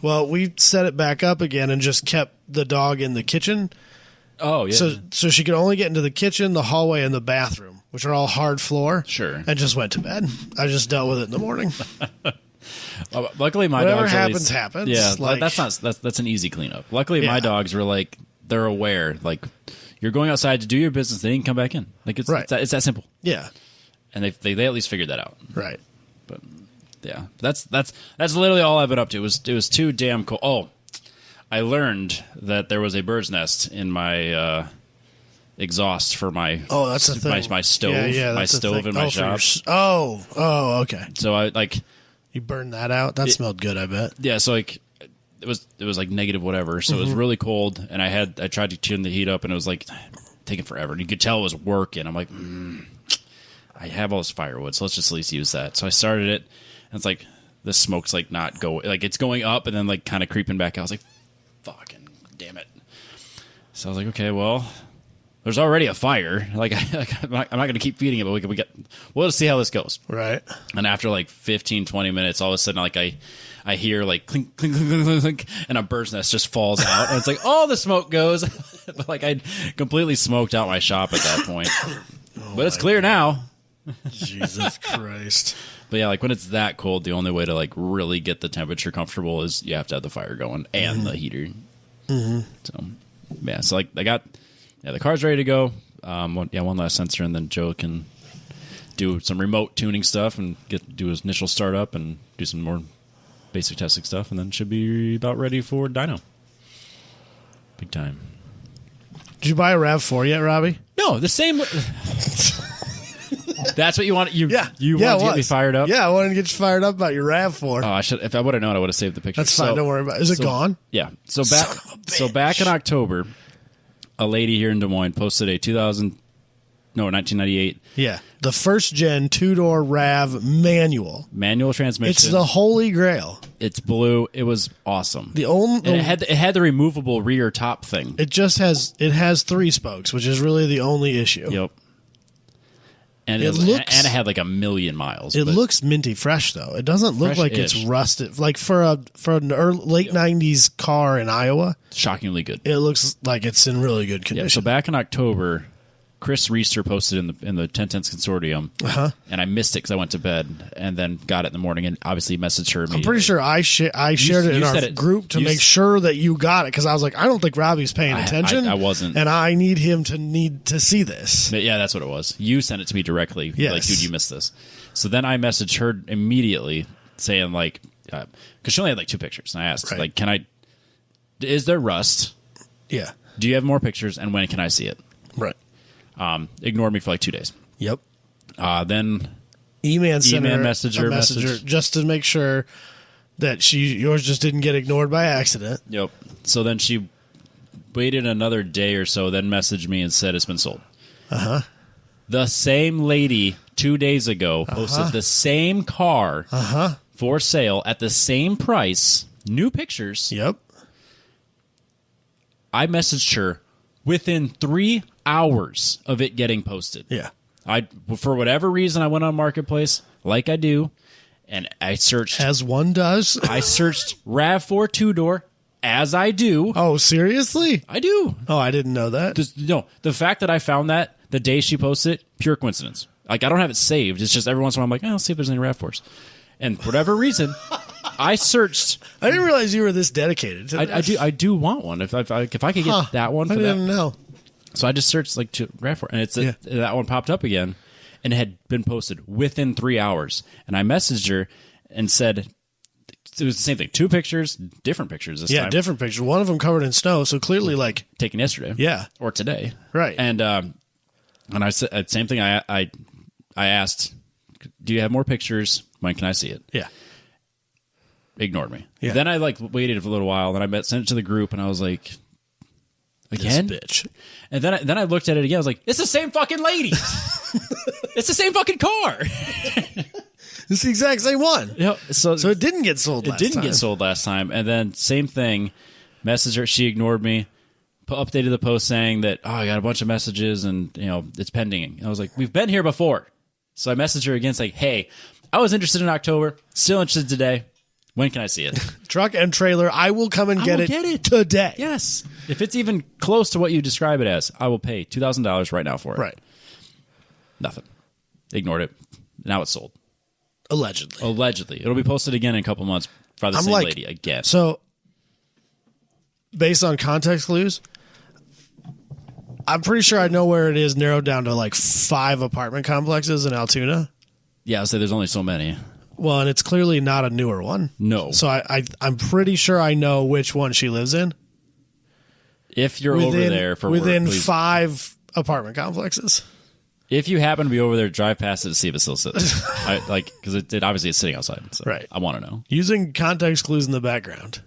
Speaker 2: Well, we set it back up again and just kept the dog in the kitchen.
Speaker 1: Oh, yeah.
Speaker 2: So she could only get into the kitchen, the hallway, and the bathroom, which are all hard floor.
Speaker 1: Sure.
Speaker 2: And just went to bed. I just dealt with it in the morning.
Speaker 1: Luckily, my
Speaker 2: whatever
Speaker 1: dogs
Speaker 2: happens, happens.
Speaker 1: Yeah,
Speaker 2: like,
Speaker 1: that's an easy cleanup. Luckily, my dogs were like, they're aware. Like, you're going outside to do your business. They didn't come back in. Like, it's it's that simple.
Speaker 2: Yeah.
Speaker 1: And they at least figured that out.
Speaker 2: Right.
Speaker 1: But yeah, that's literally all I've been up to. It was too damn cold. Oh, I learned that there was a bird's nest in my exhaust for my
Speaker 2: that's the thing.
Speaker 1: my stove, my stove in my shop.
Speaker 2: Okay.
Speaker 1: So I like
Speaker 2: you burned that out. That smelled good, I bet.
Speaker 1: Yeah, so like it was like negative whatever, so it was really cold, and I tried to tune the heat up, and it was like taking forever, and you could tell it was working. I'm like, I have all this firewood, so let's just at least use that. So I started it, and it's like the smoke's like not going, like it's going up and then like kind of creeping back. I was like, fucking damn it. So I was like, okay, well, there's already a fire. Like, I'm not going to keep feeding it, but we'll just see how this goes.
Speaker 2: Right.
Speaker 1: And after like 15, 20 minutes, all of a sudden, like I hear like clink, clink, clink, clink, clink, clink, and a bird's nest just falls out. And it's like, oh, the smoke goes. But like I'd completely smoked out my shop at that point. But it's clear now.
Speaker 2: Jesus Christ.
Speaker 1: But yeah, like when it's that cold, the only way to like really get the temperature comfortable is you have to have the fire going and the heater. So yeah, so like I got the car's ready to go. One last sensor, and then Joe can do some remote tuning stuff and do his initial startup and do some more basic testing stuff, and then should be about ready for dyno. Big time.
Speaker 2: Did you buy a RAV4 yet, Robbie?
Speaker 1: No, the same. That's what you want. You want to get me fired up?
Speaker 2: Yeah, I wanted to get you fired up about your RAV4.
Speaker 1: Oh, I should. If I would have known, I would have saved the picture.
Speaker 2: That's fine. Don't worry about it. Is it gone?
Speaker 1: Yeah. So back in October, a lady here in Des Moines posted a 1998.
Speaker 2: Yeah, the first gen 2-door RAV manual transmission. It's the holy grail.
Speaker 1: It's blue. It was awesome.
Speaker 2: And
Speaker 1: it had the removable rear top thing.
Speaker 2: It has 3 spokes, which is really the only issue.
Speaker 1: Yep. And it had like 1 million miles.
Speaker 2: It looks minty fresh though. It doesn't look like it's rusted. Like for an late 90s car in Iowa,
Speaker 1: shockingly good.
Speaker 2: It looks like it's in really good condition.
Speaker 1: Yeah, so back in October, Chris Reister posted in the 1010s Consortium, and I missed it because I went to bed, and then got it in the morning, and obviously messaged her immediately.
Speaker 2: I'm pretty sure I shared it in our group to make sure that you got it, because I was like, I don't think Robbie's paying attention.
Speaker 1: I wasn't.
Speaker 2: And I need him to see this.
Speaker 1: But yeah, that's what it was. You sent it to me directly.
Speaker 2: Yes.
Speaker 1: Like, dude, you missed this. So then I messaged her immediately saying, like, because she only had like 2 pictures, and I asked, like, is there rust?
Speaker 2: Yeah.
Speaker 1: Do you have more pictures, and when can I see it?
Speaker 2: Right.
Speaker 1: Ignored me for like 2 days.
Speaker 2: Yep.
Speaker 1: Then
Speaker 2: E-Man sent her
Speaker 1: messenger
Speaker 2: just to make sure that yours just didn't get ignored by accident.
Speaker 1: Yep. So then she waited another day or so, then messaged me and said it's been sold. The same lady 2 days ago posted the same car for sale at the same price, new pictures.
Speaker 2: Yep.
Speaker 1: I messaged her within 3 hours of it getting posted.
Speaker 2: Yeah.
Speaker 1: For whatever reason, I went on Marketplace, like I do, and I searched.
Speaker 2: As one does.
Speaker 1: I searched RAV4 2-door, as I do.
Speaker 2: Oh, seriously?
Speaker 1: I do.
Speaker 2: Oh, I didn't know that.
Speaker 1: The fact that I found that the day she posted it, pure coincidence. Like, I don't have it saved. It's just every once in a while I'm like, I'll see if there's any RAV4s. And for whatever reason, I searched.
Speaker 2: I didn't realize you were this dedicated to this.
Speaker 1: I do want one. If I could get that one for that.
Speaker 2: I didn't know.
Speaker 1: So I just searched like RAV4, and that one popped up again, and it had been posted within 3 hours. And I messaged her and said it was the same thing. 2 pictures, different pictures this time.
Speaker 2: Yeah, different pictures. One of them covered in snow, so clearly like
Speaker 1: taken yesterday.
Speaker 2: Yeah,
Speaker 1: or today.
Speaker 2: Right.
Speaker 1: And I said same thing. I asked, do you have more pictures? When can I see it?
Speaker 2: Yeah.
Speaker 1: Ignored me.
Speaker 2: Yeah.
Speaker 1: Then I like waited for a little while, and I sent it to the group, and I was like, again,
Speaker 2: this bitch.
Speaker 1: And then I looked at it again. I was like, it's the same fucking lady. It's the same fucking car.
Speaker 2: It's the exact same one.
Speaker 1: Yep. So
Speaker 2: it didn't get sold last time.
Speaker 1: It didn't get sold last time. And then same thing, messaged her. She ignored me. Updated the post saying that, I got a bunch of messages and, it's pending. And I was like, we've been here before. So I messaged her again saying, hey, I was interested in October. Still interested today. When can I see it?
Speaker 2: Truck and trailer. I will come and get it today.
Speaker 1: Yes. If it's even close to what you describe it as, I will pay $2,000 right now for it.
Speaker 2: Right.
Speaker 1: Nothing. Ignored it. Now it's sold.
Speaker 2: Allegedly.
Speaker 1: It'll be posted again in a couple months by the same lady again.
Speaker 2: So, based on context clues, I'm pretty sure I know where it is, narrowed down to like 5 apartment complexes in Altoona.
Speaker 1: Yeah, I'll say there's only so many.
Speaker 2: Well, and it's clearly not a newer one.
Speaker 1: No.
Speaker 2: So I'm pretty sure I know which one she lives in.
Speaker 1: If you're over there for
Speaker 2: within
Speaker 1: work, please.
Speaker 2: 5 apartment complexes.
Speaker 1: If you happen to be over there, drive past it to see if it still sits. Because it obviously is sitting outside. So
Speaker 2: right.
Speaker 1: I want to know.
Speaker 2: Using context clues in the background.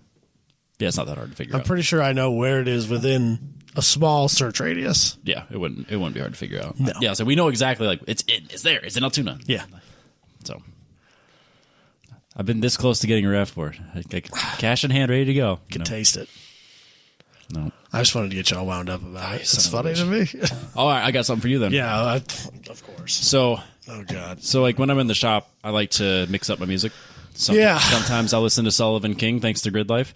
Speaker 1: Yeah, it's not that hard to figure out.
Speaker 2: I'm pretty sure I know where it is within a small search radius.
Speaker 1: Yeah, it wouldn't be hard to figure out.
Speaker 2: No.
Speaker 1: Yeah, so we know exactly, like, it's there. It's in Altoona.
Speaker 2: Yeah.
Speaker 1: So I've been this close to getting a ref for it. Like, cash in hand, ready to go.
Speaker 2: You can taste it.
Speaker 1: No.
Speaker 2: I just wanted to get y'all wound up about it. It's funny to me.
Speaker 1: All right, I got something for you then.
Speaker 2: Yeah, of course.
Speaker 1: So,
Speaker 2: oh God.
Speaker 1: So like when I'm in the shop, I like to mix up my music. Sometimes I listen to Sullivan King, thanks to Grid Life.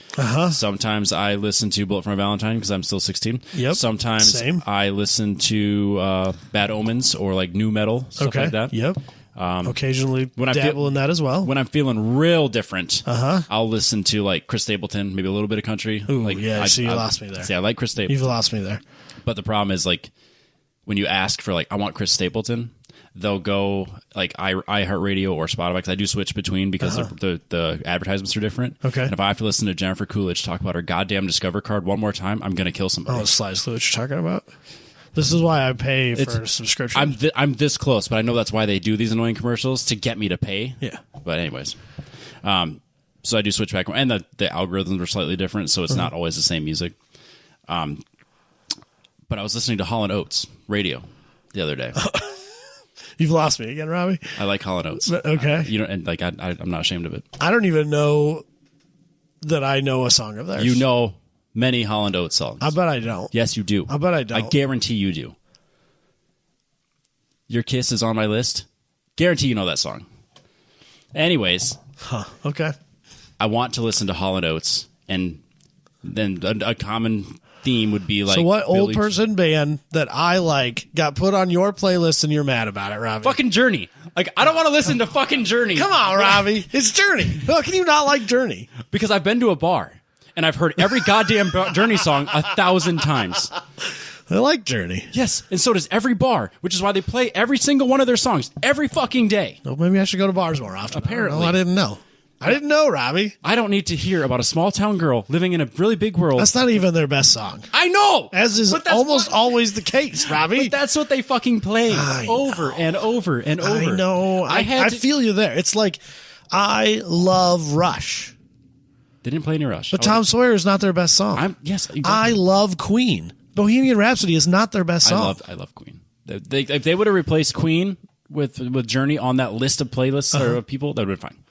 Speaker 1: Sometimes I listen to Bullet for My Valentine because I'm still 16.
Speaker 2: Yep.
Speaker 1: Sometimes I listen to Bad Omens or like new metal, stuff like that.
Speaker 2: Yep. Occasionally dabble in that as well.
Speaker 1: When I'm feeling real different, I'll listen to like Chris Stapleton, maybe a little bit of country.
Speaker 2: Ooh,
Speaker 1: like,
Speaker 2: yeah, you lost me there.
Speaker 1: See, I like Chris Stapleton.
Speaker 2: You've lost me there.
Speaker 1: But the problem is, like, when you ask for, like, I want Chris Stapleton, they'll go, like, iHeartRadio or Spotify, because I do switch between because the advertisements are different.
Speaker 2: Okay.
Speaker 1: And if I have to listen to Jennifer Coolidge talk about her goddamn Discover card one more time, I'm going to kill somebody.
Speaker 2: Oh, Slice Clue, what you're talking about? This is why I pay for a subscription.
Speaker 1: I'm this close, but I know that's why they do these annoying commercials, to get me to pay.
Speaker 2: Yeah.
Speaker 1: But anyways, so I do switch back, and the algorithms are slightly different, so it's not always the same music. But I was listening to Hall & Oates radio the other day.
Speaker 2: You've lost me again, Robbie.
Speaker 1: I like Hall & Oates.
Speaker 2: Okay.
Speaker 1: And like I'm not ashamed of it.
Speaker 2: I don't even know that I know a song of theirs.
Speaker 1: You know many Hall & Oates songs.
Speaker 2: I bet I don't.
Speaker 1: Yes, you do.
Speaker 2: I bet I don't.
Speaker 1: I guarantee you do. Your Kiss is on my list. Guarantee you know that song. Anyways.
Speaker 2: Okay.
Speaker 1: I want to listen to Hall & Oates, and then a common theme would be like...
Speaker 2: So what old person band that I like got put on your playlist and you're mad about it, Robbie?
Speaker 1: Fucking Journey. Like, I don't want to listen to fucking Journey.
Speaker 2: Come on, Robbie. It's Journey. How can you not like Journey?
Speaker 1: Because I've been to a bar, and I've heard every goddamn Journey song 1,000 times.
Speaker 2: I like Journey.
Speaker 1: Yes, and so does every bar, which is why they play every single one of their songs every fucking day.
Speaker 2: Well, maybe I should go to bars more often.
Speaker 1: Apparently.
Speaker 2: I didn't know. I didn't know, Robbie.
Speaker 1: I don't need to hear about a small town girl living in a really big world.
Speaker 2: That's not even their best song.
Speaker 1: I know!
Speaker 2: As is almost always the case, Robbie.
Speaker 1: But that's what they fucking play over and over and over.
Speaker 2: I know. I feel you there. It's like, I love Rush.
Speaker 1: They didn't play any Rush.
Speaker 2: But Tom Sawyer is not their best song.
Speaker 1: Yes, exactly.
Speaker 2: I love Queen. Bohemian Rhapsody is not their best song.
Speaker 1: I love Queen. If they would have replaced Queen with Journey on that list of playlists or of people, that would have been fine.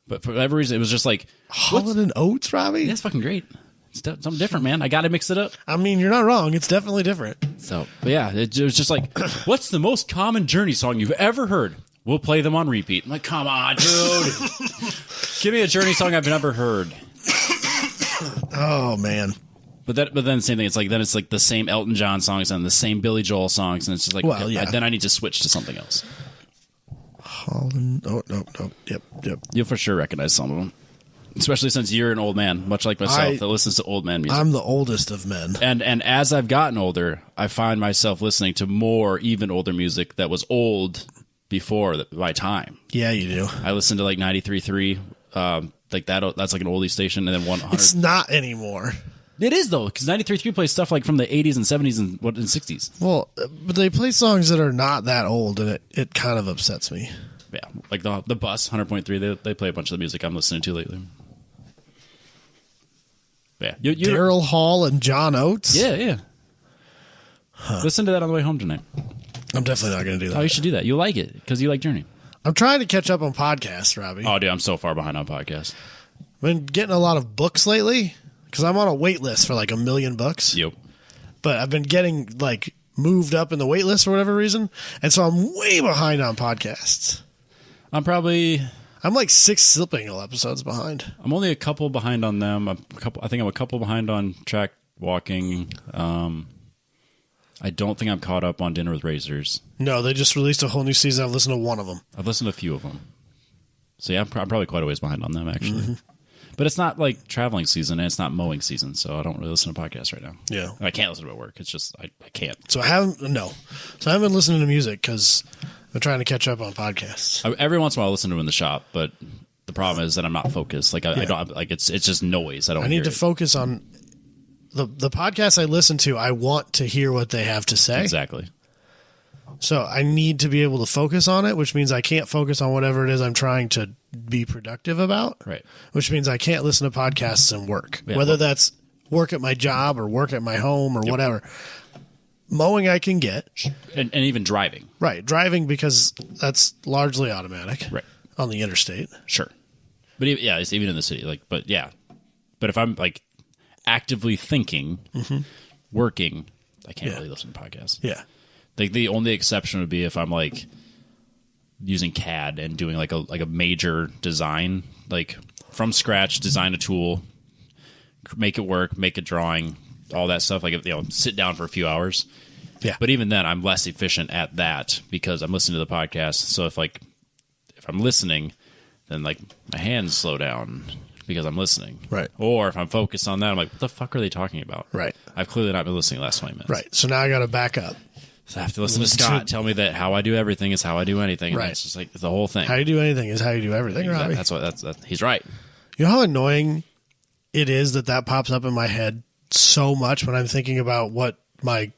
Speaker 1: But for whatever reason, it was just like...
Speaker 2: Hall & Oates, Robbie?
Speaker 1: That's fucking great. It's something different, man. I got to mix it up.
Speaker 2: I mean, you're not wrong. It's definitely different.
Speaker 1: So, but yeah, it was just like, what's the most common Journey song you've ever heard? We'll play them on repeat. I'm like, come on, dude. Give me a Journey song I've never heard.
Speaker 2: Oh, man.
Speaker 1: But then the same thing. It's like the same Elton John songs and the same Billy Joel songs, and it's just like,
Speaker 2: well, yeah.
Speaker 1: Then I need to switch to something else.
Speaker 2: No. Yep.
Speaker 1: You'll for sure recognize some of them, especially since you're an old man, much like myself, that listens to old man music.
Speaker 2: I'm the oldest of men,
Speaker 1: and as I've gotten older, I find myself listening to more even older music that was old before my time.
Speaker 2: Yeah, you do.
Speaker 1: I listen to like 93.3, like that. That's like an oldie station, and then 100.
Speaker 2: It's not anymore.
Speaker 1: It is, though, because 93.3 plays stuff like from the 80s and 70s and 60s.
Speaker 2: Well, but they play songs that are not that old, and it kind of upsets me.
Speaker 1: Yeah, like the Bus, 100.3, they play a bunch of the music I'm listening to lately. Yeah,
Speaker 2: Daryl Hall and John Oates?
Speaker 1: Yeah. Huh. Listen to that on the way home tonight.
Speaker 2: I'm definitely not going to do that.
Speaker 1: Oh, you should do that. You like it, because you like Journey.
Speaker 2: I'm trying to catch up on podcasts, Robbie.
Speaker 1: Oh, dude, I'm so far behind on podcasts.
Speaker 2: I've been getting a lot of books lately. Because I'm on a wait list for like 1 million books.
Speaker 1: Yep.
Speaker 2: But I've been getting like moved up in the wait list for whatever reason. And so I'm way behind on podcasts.
Speaker 1: I'm
Speaker 2: like 6 Slipingle episodes behind.
Speaker 1: I'm only a couple behind on them. I think I'm a couple behind on Track Walking. I don't think I'm caught up on Dinner with Razors.
Speaker 2: No, they just released a whole new season. I've listened to one of them.
Speaker 1: I've listened to a few of them. So yeah, I'm probably quite a ways behind on them, actually. Mm-hmm. But it's not like traveling season, and it's not mowing season, so I don't really listen to podcasts right now.
Speaker 2: Yeah.
Speaker 1: I can't listen to it at work. It's just, I can't.
Speaker 2: So I haven't been listening to music because I'm trying to catch up on podcasts.
Speaker 1: Every once in a while I listen to them in the shop, but the problem is that I'm not focused. Like, I don't, like, it's just noise. I need
Speaker 2: to focus on the podcasts I listen to, I want to hear what they have to say.
Speaker 1: Exactly.
Speaker 2: So I need to be able to focus on it, which means I can't focus on whatever it is I'm trying to be productive about.
Speaker 1: Right.
Speaker 2: Which means I can't listen to podcasts and work,
Speaker 1: Yeah,
Speaker 2: whether that's work at my job or work at my home or whatever. Mowing I can get.
Speaker 1: And even driving.
Speaker 2: Right. Driving, because that's largely automatic.
Speaker 1: Right.
Speaker 2: On the interstate.
Speaker 1: Sure. But it's even in the city. Like, but yeah. But if I'm like actively thinking, working, I can't really listen to podcasts.
Speaker 2: Yeah.
Speaker 1: Like the only exception would be if I'm like using CAD and doing like a major design, like from scratch, design a tool, make it work, make a drawing, all that stuff. Like, sit down for a few hours.
Speaker 2: Yeah.
Speaker 1: But even then, I'm less efficient at that because I'm listening to the podcast. So if I'm listening, then like my hands slow down because I'm listening.
Speaker 2: Right.
Speaker 1: Or if I'm focused on that, I'm like, what the fuck are they talking about?
Speaker 2: Right.
Speaker 1: I've clearly not been listening the last 20 minutes.
Speaker 2: Right. So now I got to back up.
Speaker 1: So I have to listen to Scott tell me that how I do everything is how I do anything. And
Speaker 2: Right.
Speaker 1: it's just like the whole thing.
Speaker 2: How you do anything is how you do everything, Robbie.
Speaker 1: That's he's right.
Speaker 2: You know how annoying it is that pops up in my head so much when I'm thinking about what my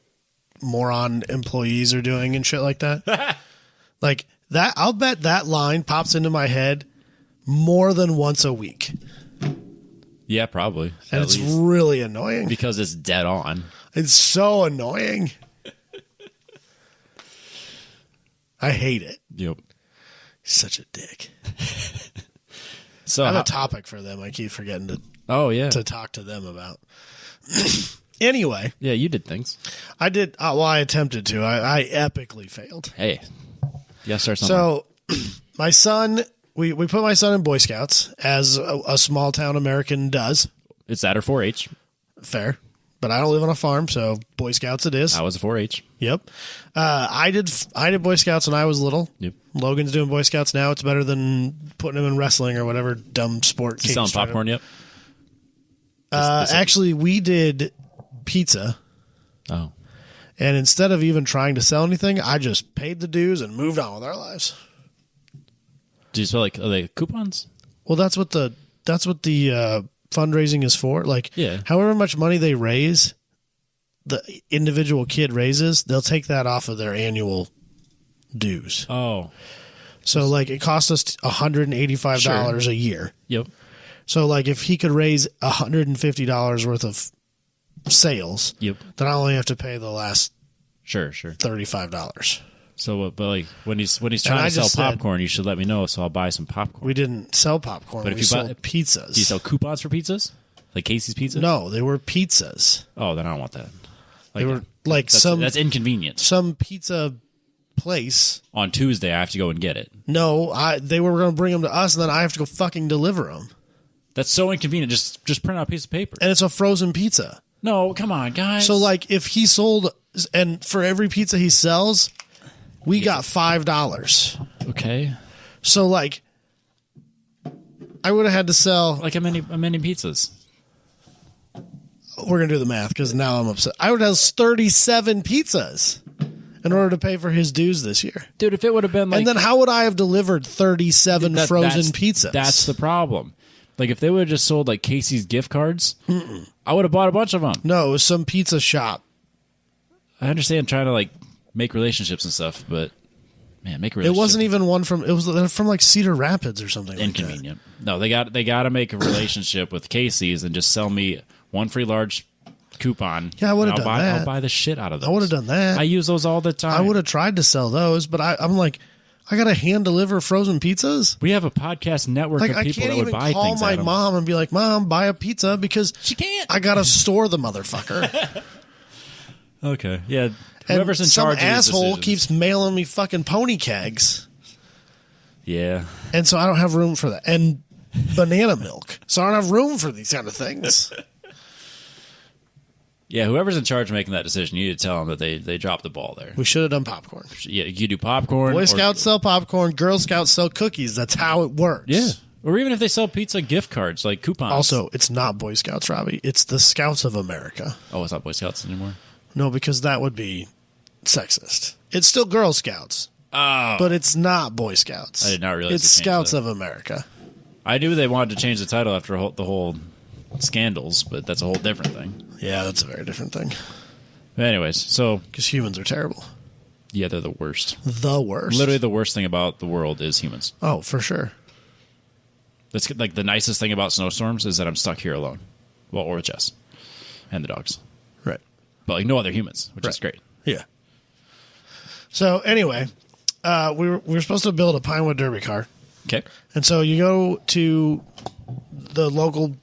Speaker 2: moron employees are doing and shit like that? Like that, I'll bet that line pops into my head more than once a week.
Speaker 1: Yeah, probably.
Speaker 2: And it's really annoying.
Speaker 1: Because it's dead on.
Speaker 2: It's so annoying. I hate it.
Speaker 1: Yep.
Speaker 2: He's such a dick.
Speaker 1: So
Speaker 2: I have a topic for them. I keep forgetting to talk to them about. Anyway.
Speaker 1: Yeah, you did things.
Speaker 2: I did. Well, I attempted to. I epically failed.
Speaker 1: Hey. Yes, sir. So
Speaker 2: my son, we put my son in Boy Scouts, as a small town American does.
Speaker 1: It's that or 4-H.
Speaker 2: Fair. But I don't live on a farm, so Boy Scouts it is.
Speaker 1: I was a 4-H.
Speaker 2: Yep. I did Boy Scouts when I was little.
Speaker 1: Yep.
Speaker 2: Logan's doing Boy Scouts now. It's better than putting him in wrestling or whatever dumb sport.
Speaker 1: You selling popcorn yet?
Speaker 2: Actually, we did pizza.
Speaker 1: Oh.
Speaker 2: And instead of even trying to sell anything, I just paid the dues and moved on with our lives.
Speaker 1: Do you spell are they coupons?
Speaker 2: Well, that's what the fundraising is for. Like, however much money they raise, the individual kid raises, they'll take that off of their annual dues.
Speaker 1: Oh.
Speaker 2: So, like, it costs us $185 a year.
Speaker 1: Yep.
Speaker 2: So, like, if he could raise $150 worth of sales, then I only have to pay the last $35.
Speaker 1: So, but like when he's trying to sell popcorn, you should let me know so I'll buy some popcorn.
Speaker 2: We didn't sell popcorn. But if you sold pizzas.
Speaker 1: Do you sell coupons for pizzas? Like Casey's Pizza?
Speaker 2: No, they were pizzas.
Speaker 1: Oh, then I don't want that.
Speaker 2: They were like
Speaker 1: that's inconvenient.
Speaker 2: Some pizza place.
Speaker 1: On Tuesday, I have to go and get it.
Speaker 2: No, they were going to bring them to us, and then I have to go fucking deliver them.
Speaker 1: That's so inconvenient. Just print out a piece of paper.
Speaker 2: And it's a frozen pizza.
Speaker 1: No, come on, guys.
Speaker 2: So, like, if he sold, and for every pizza he sells, we got $5.
Speaker 1: Okay.
Speaker 2: So, like, I would have had to sell
Speaker 1: like how many pizzas?
Speaker 2: We're gonna do the math because now I'm upset. I would have 37 pizzas in order to pay for his dues this year,
Speaker 1: dude. If it would have been like,
Speaker 2: and then how would I have delivered 37 frozen pizzas?
Speaker 1: That's the problem. Like if they would have just sold like Casey's gift cards, I would have bought a bunch of them.
Speaker 2: No, it was some pizza shop.
Speaker 1: I understand trying to like make relationships and stuff, but man, make a relationship.
Speaker 2: It wasn't even one from. It was from like Cedar Rapids or something.
Speaker 1: Inconvenient. Like that. No, they got to make a relationship with Casey's and just sell me one free large coupon.
Speaker 2: Yeah, I would have done that.
Speaker 1: I'll buy the shit out of those.
Speaker 2: I would have done that.
Speaker 1: I use those all the time.
Speaker 2: I would have tried to sell those, but I'm like, I got to hand deliver frozen pizzas.
Speaker 1: We have a podcast network of people that would buy things. I can't even
Speaker 2: call my mom and be like, "Mom, buy a pizza," because
Speaker 1: she can't.
Speaker 2: I got to store the motherfucker.
Speaker 1: Okay, yeah. Whoever's in charge of
Speaker 2: some asshole keeps mailing me fucking pony kegs.
Speaker 1: Yeah.
Speaker 2: And so I don't have room for that. And banana milk. So I don't have room for these kind of things.
Speaker 1: Yeah, whoever's in charge of making that decision, you need to tell them that they dropped the ball there.
Speaker 2: We should have done popcorn.
Speaker 1: Yeah, you do popcorn.
Speaker 2: Boy Scouts sell popcorn. Girl Scouts sell cookies. That's how it works.
Speaker 1: Yeah. Or even if they sell pizza gift cards, like coupons.
Speaker 2: Also, it's not Boy Scouts, Robbie. It's the Scouts of America.
Speaker 1: Oh, it's not Boy Scouts anymore?
Speaker 2: No, because that would be sexist. It's still Girl Scouts.
Speaker 1: Oh.
Speaker 2: But it's not Boy Scouts.
Speaker 1: I did not realize
Speaker 2: it's Scouts of America.
Speaker 1: I knew they wanted to change the title after the whole scandals, but that's a whole different thing.
Speaker 2: Yeah, that's a very different thing.
Speaker 1: But anyways, so
Speaker 2: because humans are terrible.
Speaker 1: Yeah, they're the worst.
Speaker 2: The worst.
Speaker 1: Literally, the worst thing about the world is humans.
Speaker 2: Oh, for sure.
Speaker 1: That's like the nicest thing about snowstorms is that I'm stuck here alone. Well, or with Jess and the dogs.
Speaker 2: Right.
Speaker 1: But like no other humans, which is great.
Speaker 2: Yeah. So anyway, we were supposed to build a Pinewood Derby car.
Speaker 1: Okay.
Speaker 2: And so you go to the local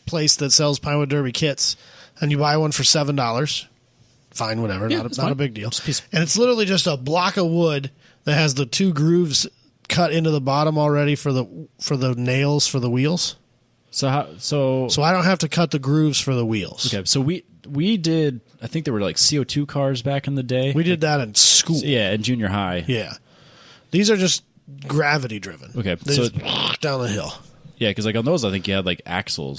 Speaker 2: place that sells Pinewood Derby kits, and you buy one for $7. Fine, whatever.
Speaker 1: Yeah,
Speaker 2: not a big deal.
Speaker 1: Just
Speaker 2: and it's literally just a block of wood that has the 2 grooves cut into the bottom already for the nails for the wheels.
Speaker 1: So
Speaker 2: I don't have to cut the grooves for the wheels.
Speaker 1: Okay. So we did. I think there were like CO2 cars back in the day.
Speaker 2: We did that in school.
Speaker 1: Yeah, in junior high.
Speaker 2: Yeah. These are just gravity driven.
Speaker 1: Okay.
Speaker 2: They
Speaker 1: so
Speaker 2: just down the hill.
Speaker 1: Yeah, because like on those, I think you had like axles.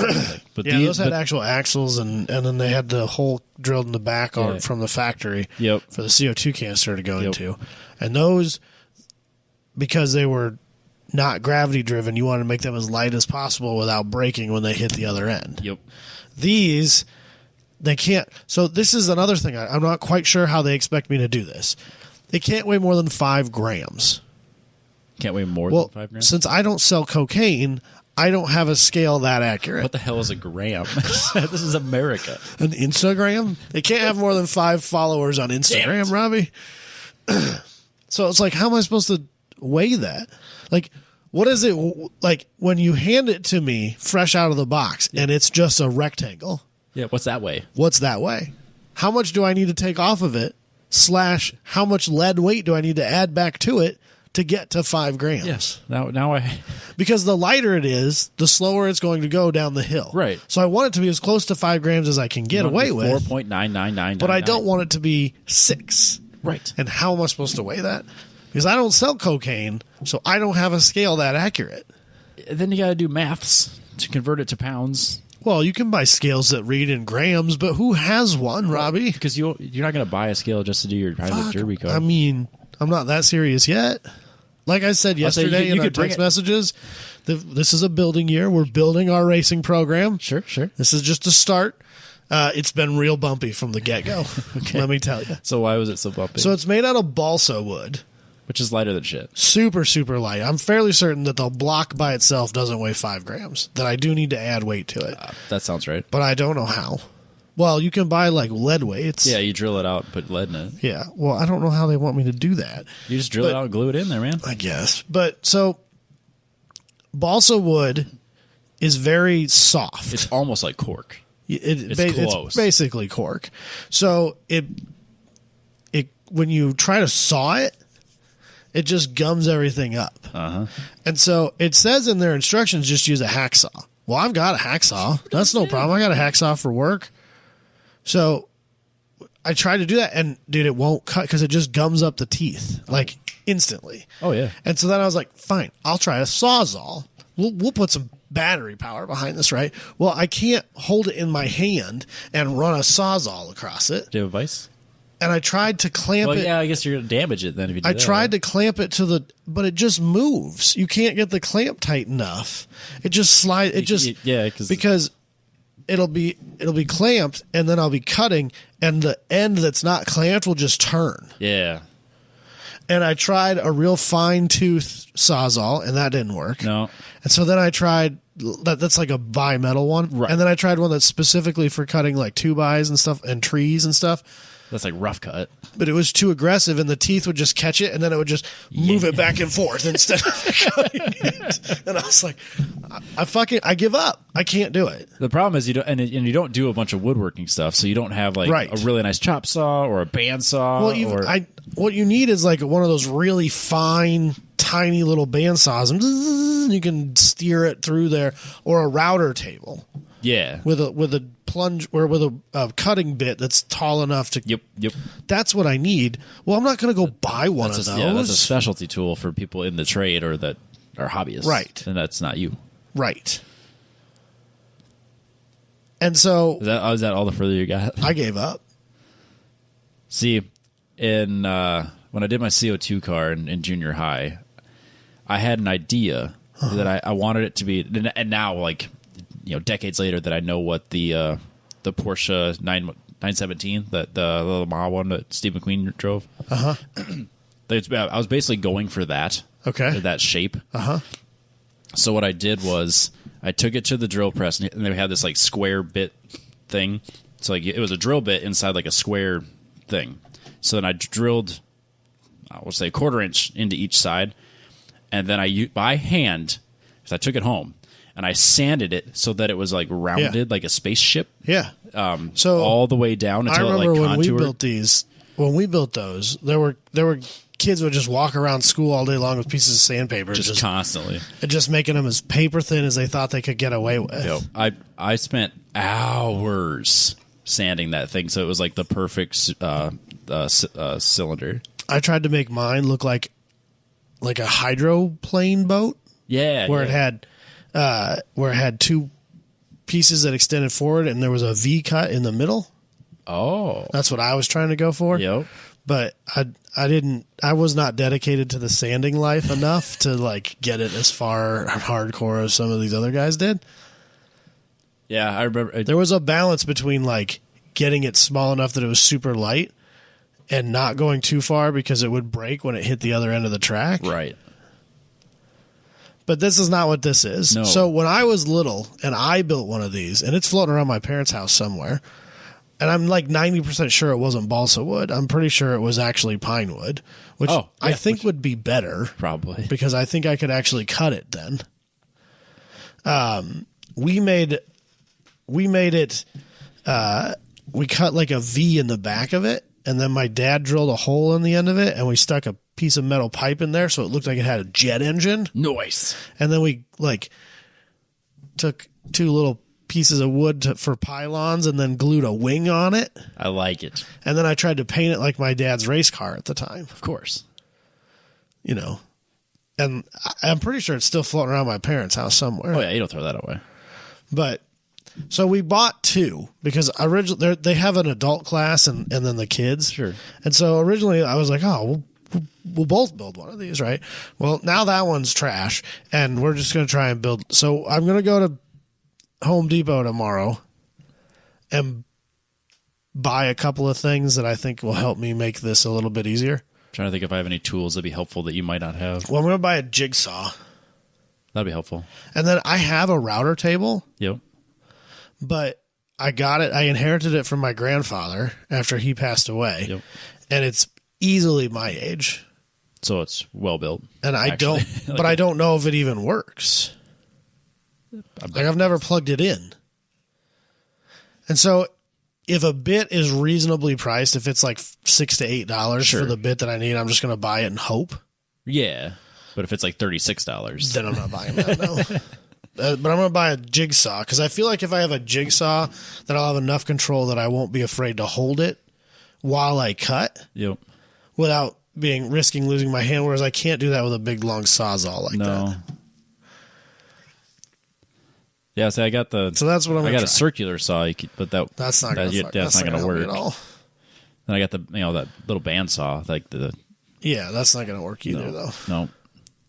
Speaker 1: But
Speaker 2: yeah, those had actual axles, and then they had the hole drilled in the back from the factory for the CO2 canister to go into. And those, because they were not gravity driven, you want to make them as light as possible without breaking when they hit the other end.
Speaker 1: Yep.
Speaker 2: These, they can't. So this is another thing. I'm not quite sure how they expect me to do this. They can't weigh more than 5 grams.
Speaker 1: Can't weigh more than 5 grams?
Speaker 2: Since I don't sell cocaine, I don't have a scale that accurate.
Speaker 1: What the hell is a gram? This is America.
Speaker 2: An Instagram? They can't have more than 5 followers on Instagram, Robbie. So it's like, how am I supposed to weigh that? Like, what is it like when you hand it to me fresh out of the box and it's just a rectangle?
Speaker 1: Yeah, what's that weigh?
Speaker 2: What's that weigh? How much do I need to take off of it? / how much lead weight do I need to add back to it to get to 5 grams?
Speaker 1: Yes. Now I...
Speaker 2: Because the lighter it is, the slower it's going to go down the hill.
Speaker 1: Right.
Speaker 2: So I want it to be as close to 5 grams as I can get away with.
Speaker 1: 4.99999.
Speaker 2: But I don't want it to be 6.
Speaker 1: Right.
Speaker 2: And how am I supposed to weigh that? Because I don't sell cocaine, so I don't have a scale that accurate.
Speaker 1: Then you got to do maths to convert it to pounds.
Speaker 2: Well, you can buy scales that read in grams, but who has one, Robbie?
Speaker 1: Because you're not going to buy a scale just to do your private derby car.
Speaker 2: I mean, I'm not that serious yet. Like I said yesterday in our text messages, this is a building year. We're building our racing program.
Speaker 1: Sure.
Speaker 2: This is just a start. It's been real bumpy from the get-go,
Speaker 1: okay.
Speaker 2: Let me tell you.
Speaker 1: So why was it so bumpy?
Speaker 2: So it's made out of balsa wood.
Speaker 1: Which is lighter than shit.
Speaker 2: Super, super light. I'm fairly certain that the block by itself doesn't weigh 5 grams, that I do need to add weight to it.
Speaker 1: That sounds right.
Speaker 2: But I don't know how. Well, you can buy like lead weights.
Speaker 1: Yeah, you drill it out and put lead in it.
Speaker 2: Yeah. Well, I don't know how they want me to do that.
Speaker 1: You just drill it out and glue it in there, man.
Speaker 2: I guess. But so balsa wood is very soft.
Speaker 1: It's almost like cork.
Speaker 2: It's
Speaker 1: close.
Speaker 2: It's basically cork. So it when you try to saw it, it just gums everything up.
Speaker 1: Uh-huh.
Speaker 2: And so it says in their instructions, just use a hacksaw. Well, I've got a hacksaw. That's no problem. I got a hacksaw for work. So I tried to do that, and dude, it won't cut because it just gums up the teeth like instantly.
Speaker 1: Oh yeah.
Speaker 2: And so then I was like, fine, I'll try a Sawzall. We'll put some battery power behind this, right? Well, I can't hold it in my hand and run a Sawzall across it.
Speaker 1: Do you have a vise?
Speaker 2: And I tried to clamp it.
Speaker 1: Yeah, I guess you're going to damage it then if you do
Speaker 2: I
Speaker 1: that.
Speaker 2: tried to clamp it to but it just moves. You can't get the clamp tight enough. It just slides. Because it'll be clamped, and then I'll be cutting, and the end that's not clamped will just turn.
Speaker 1: Yeah.
Speaker 2: And I tried a real fine tooth Sawzall, and that didn't work.
Speaker 1: No.
Speaker 2: And so then I tried that's like a bimetal one,
Speaker 1: right.
Speaker 2: And then I tried one that's specifically for cutting like 2x and stuff and trees and stuff.
Speaker 1: That's like rough cut.
Speaker 2: But it was too aggressive, and the teeth would just catch it, and then it would just move it back and forth instead of cutting it. And I was like, I give up. I can't do it.
Speaker 1: The problem is you don't do a bunch of woodworking stuff, so you don't have like a really nice chop saw or a bandsaw.
Speaker 2: Well, what you need is like one of those really fine, tiny little bandsaws, and you can steer it through there, or a router table.
Speaker 1: Yeah,
Speaker 2: with a plunge or with a cutting bit that's tall enough to.
Speaker 1: Yep.
Speaker 2: That's what I need. Well, I'm not going to go buy one of those.
Speaker 1: Yeah, that's a specialty tool for people in the trade or that are hobbyists,
Speaker 2: right?
Speaker 1: And that's not you,
Speaker 2: right? And so
Speaker 1: is that all the further you got?
Speaker 2: I gave up.
Speaker 1: See, when I did my CO2 car in junior high, I had an idea that I wanted it to be, and now like. decades later that I know what the Porsche 917, that the little mile one that Steve McQueen drove.
Speaker 2: Uh-huh.
Speaker 1: I was basically going for that.
Speaker 2: Okay.
Speaker 1: That shape.
Speaker 2: Uh-huh.
Speaker 1: So what I did was I took it to the drill press, and they had this like square bit thing. So like it was a drill bit inside like a square thing. So then I drilled, I would say, a 1/4 inch into each side, and then by hand, because I took it home, and I sanded it so that it was like rounded like a spaceship.
Speaker 2: Yeah.
Speaker 1: So all the way down until
Speaker 2: I remember
Speaker 1: it like
Speaker 2: when
Speaker 1: contoured.
Speaker 2: we built these. When we built those, there were kids would just walk around school all day long with pieces of sandpaper,
Speaker 1: just constantly,
Speaker 2: and just making them as paper thin as they thought they could get away with.
Speaker 1: I spent hours sanding that thing so it was like the perfect cylinder.
Speaker 2: I tried to make mine look like a hydroplane boat.
Speaker 1: Yeah,
Speaker 2: where it had two pieces that extended forward, and there was a V cut in the middle.
Speaker 1: Oh,
Speaker 2: that's what I was trying to go for.
Speaker 1: Yep.
Speaker 2: But I was not dedicated to the sanding life enough to like get it as far hardcore as some of these other guys did.
Speaker 1: Yeah, I remember.
Speaker 2: There was a balance between like getting it small enough that it was super light and not going too far because it would break when it hit the other end of the track.
Speaker 1: Right.
Speaker 2: But this is not what this is.
Speaker 1: No.
Speaker 2: So when I was little and I built one of these, and it's floating around my parents' house somewhere, and I'm like 90% sure it wasn't balsa wood. I'm pretty sure it was actually pine wood, which I think would be better.
Speaker 1: Probably.
Speaker 2: Because I think I could actually cut it then. We made it, we cut like a V in the back of it, and then my dad drilled a hole in the end of it, and we stuck a piece of metal pipe in there so it looked like it had a jet engine.
Speaker 1: Nice.
Speaker 2: And then we like took two little pieces of wood for pylons and then glued a wing on it.
Speaker 1: I like it.
Speaker 2: And then I tried to paint it like my dad's race car at the time.
Speaker 1: Of course.
Speaker 2: And I'm pretty sure it's still floating around my parents' house somewhere.
Speaker 1: Oh yeah, you don't throw that away. But
Speaker 2: so we bought two because originally they have an adult class and then the kids.
Speaker 1: Sure.
Speaker 2: And so originally I was like, oh, we'll both build one of these, right? Well, now that one's trash, and we're just going to try and build. So I'm going to go to Home Depot tomorrow and buy a couple of things that I think will help me make this a little bit easier.
Speaker 1: I'm trying to think if I have any tools that'd be helpful that you might not have.
Speaker 2: Well, I'm going to buy a jigsaw.
Speaker 1: That'd be helpful.
Speaker 2: And then I have a router table.
Speaker 1: Yep.
Speaker 2: But I inherited it from my grandfather after he passed away.
Speaker 1: Yep.
Speaker 2: And it's easily my age.
Speaker 1: So it's well built.
Speaker 2: And I don't know if it even works. Like I've never plugged it in. And so if a bit is reasonably priced, if it's like $6 to $8 for the bit that I need, I'm just going to buy it and hope.
Speaker 1: Yeah. But if it's like $36,
Speaker 2: then I'm not buying that, no. But I'm going to buy a jigsaw because I feel like if I have a jigsaw, then I'll have enough control that I won't be afraid to hold it while I cut.
Speaker 1: Yep.
Speaker 2: Without risking losing my hand, whereas I can't do that with a big long sawzall like that.
Speaker 1: Yeah, see, I got
Speaker 2: so that's what I'm.
Speaker 1: I got a circular saw, but that's not going to work
Speaker 2: at all.
Speaker 1: Then I got that little bandsaw, like the.
Speaker 2: Yeah, that's not going to work either, though.
Speaker 1: No,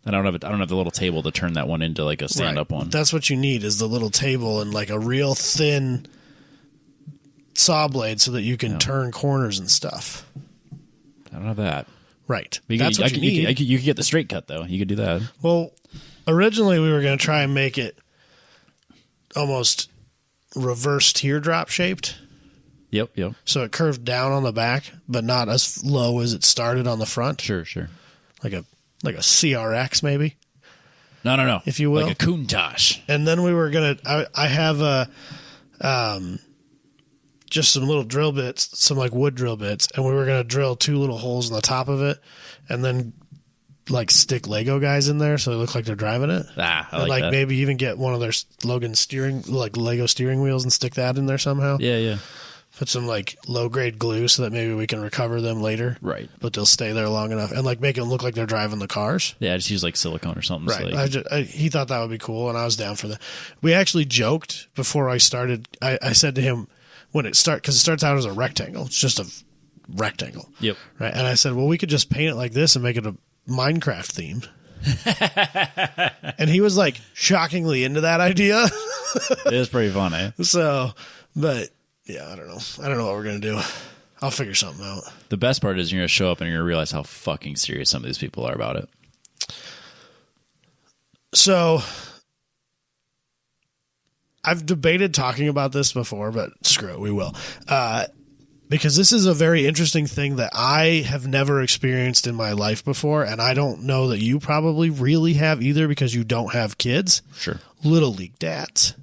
Speaker 1: I don't have the little table to turn that one into like a stand-up one.
Speaker 2: That's what you need is the little table and like a real thin saw blade so that you can turn corners and stuff.
Speaker 1: I don't have that.
Speaker 2: Right.
Speaker 1: That's what you need. You could get the straight cut though. You could do that.
Speaker 2: Well, originally we were going to try and make it almost reverse teardrop shaped.
Speaker 1: Yep.
Speaker 2: So it curved down on the back, but not as low as it started on the front.
Speaker 1: Sure.
Speaker 2: Like a CRX maybe.
Speaker 1: No.
Speaker 2: If you will.
Speaker 1: Like a Countach.
Speaker 2: And then we were going to, I have just some little drill bits, some like wood drill bits, and we were going to drill two little holes in the top of it and then like stick Lego guys in there so they look like they're driving it.
Speaker 1: I like that.
Speaker 2: Maybe even get one of their Logan Lego steering wheels and stick that in there somehow.
Speaker 1: Yeah.
Speaker 2: Put some like low grade glue so that maybe we can recover them later.
Speaker 1: Right.
Speaker 2: But they'll stay there long enough and like make them look like they're driving the cars.
Speaker 1: Yeah, just use like silicone or something.
Speaker 2: Right.
Speaker 1: So
Speaker 2: he thought that would be cool and I was down for that. We actually joked before I started. I said to him because it starts out as a rectangle. It's just a rectangle.
Speaker 1: Yep.
Speaker 2: Right. And I said, well, we could just paint it like this and make it a Minecraft theme. And he was like shockingly into that idea.
Speaker 1: It is pretty funny.
Speaker 2: So, but yeah, I don't know. I don't know what we're going to do. I'll figure something out.
Speaker 1: The best part is you're going to show up and you're going to realize how fucking serious some of these people are about it.
Speaker 2: So I've debated talking about this before, but screw it, we will. Because this is a very interesting thing that I have never experienced in my life before, and I don't know that you probably really have either because you don't have kids.
Speaker 1: Sure.
Speaker 2: Little League dads.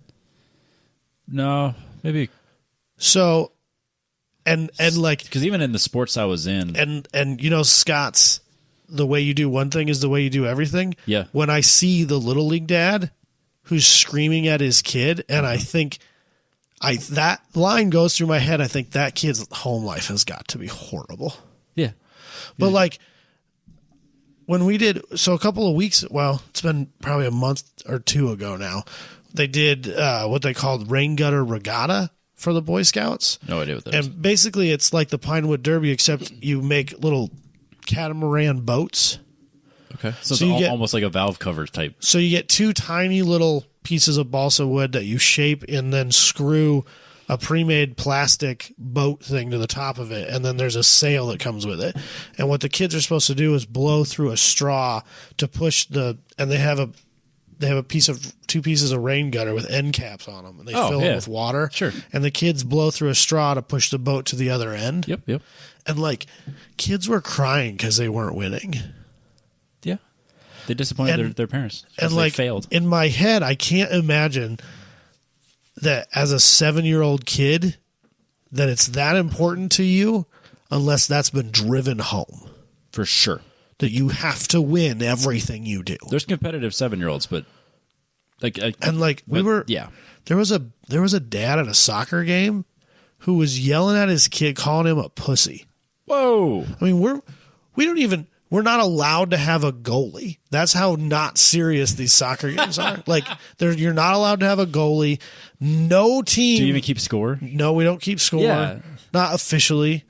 Speaker 1: No, maybe.
Speaker 2: So, and like...
Speaker 1: Because even in the sports I was in...
Speaker 2: And you know, Scott's, the way you do one thing is the way you do everything.
Speaker 1: Yeah.
Speaker 2: When I see the Little League dad who's screaming at his kid, and I think... that line goes through my head. I think that kid's home life has got to be horrible.
Speaker 1: Yeah.
Speaker 2: But like when we did, so a couple of weeks, well, it's been probably a month or two ago now, they did what they called Rain Gutter Regatta for the Boy Scouts.
Speaker 1: No idea what that is.
Speaker 2: And basically it's like the Pinewood Derby, except you make little catamaran boats.
Speaker 1: Okay. So
Speaker 2: you
Speaker 1: it's
Speaker 2: get-
Speaker 1: almost like a valve cover type.
Speaker 2: So you get two tiny little pieces of balsa wood that you shape and then screw a pre-made plastic boat thing to the top of it, and then there's a sail that comes with it. And what the kids are supposed to do is blow through a straw to push the, and they have two pieces of rain gutter with end caps on them, and they fill them with water.
Speaker 1: Sure.
Speaker 2: And the kids blow through a straw to push the boat to the other end.
Speaker 1: Yep.
Speaker 2: And like kids were crying because they weren't winning.
Speaker 1: Yeah. They disappointed their parents.
Speaker 2: And
Speaker 1: They
Speaker 2: like
Speaker 1: failed.
Speaker 2: in my head, I can't imagine that as a 7-year-old kid that it's that important to you unless that's been driven home.
Speaker 1: For sure.
Speaker 2: That you have to win everything you do.
Speaker 1: There's competitive 7-year-olds, but like
Speaker 2: there was a dad at a soccer game who was yelling at his kid, calling him a pussy.
Speaker 1: Whoa.
Speaker 2: I mean, we're not allowed to have a goalie. That's how not serious these soccer games are. Like, you're not allowed to have a goalie. No team.
Speaker 1: Do you even keep score?
Speaker 2: No, we don't keep score.
Speaker 1: Yeah.
Speaker 2: Not officially.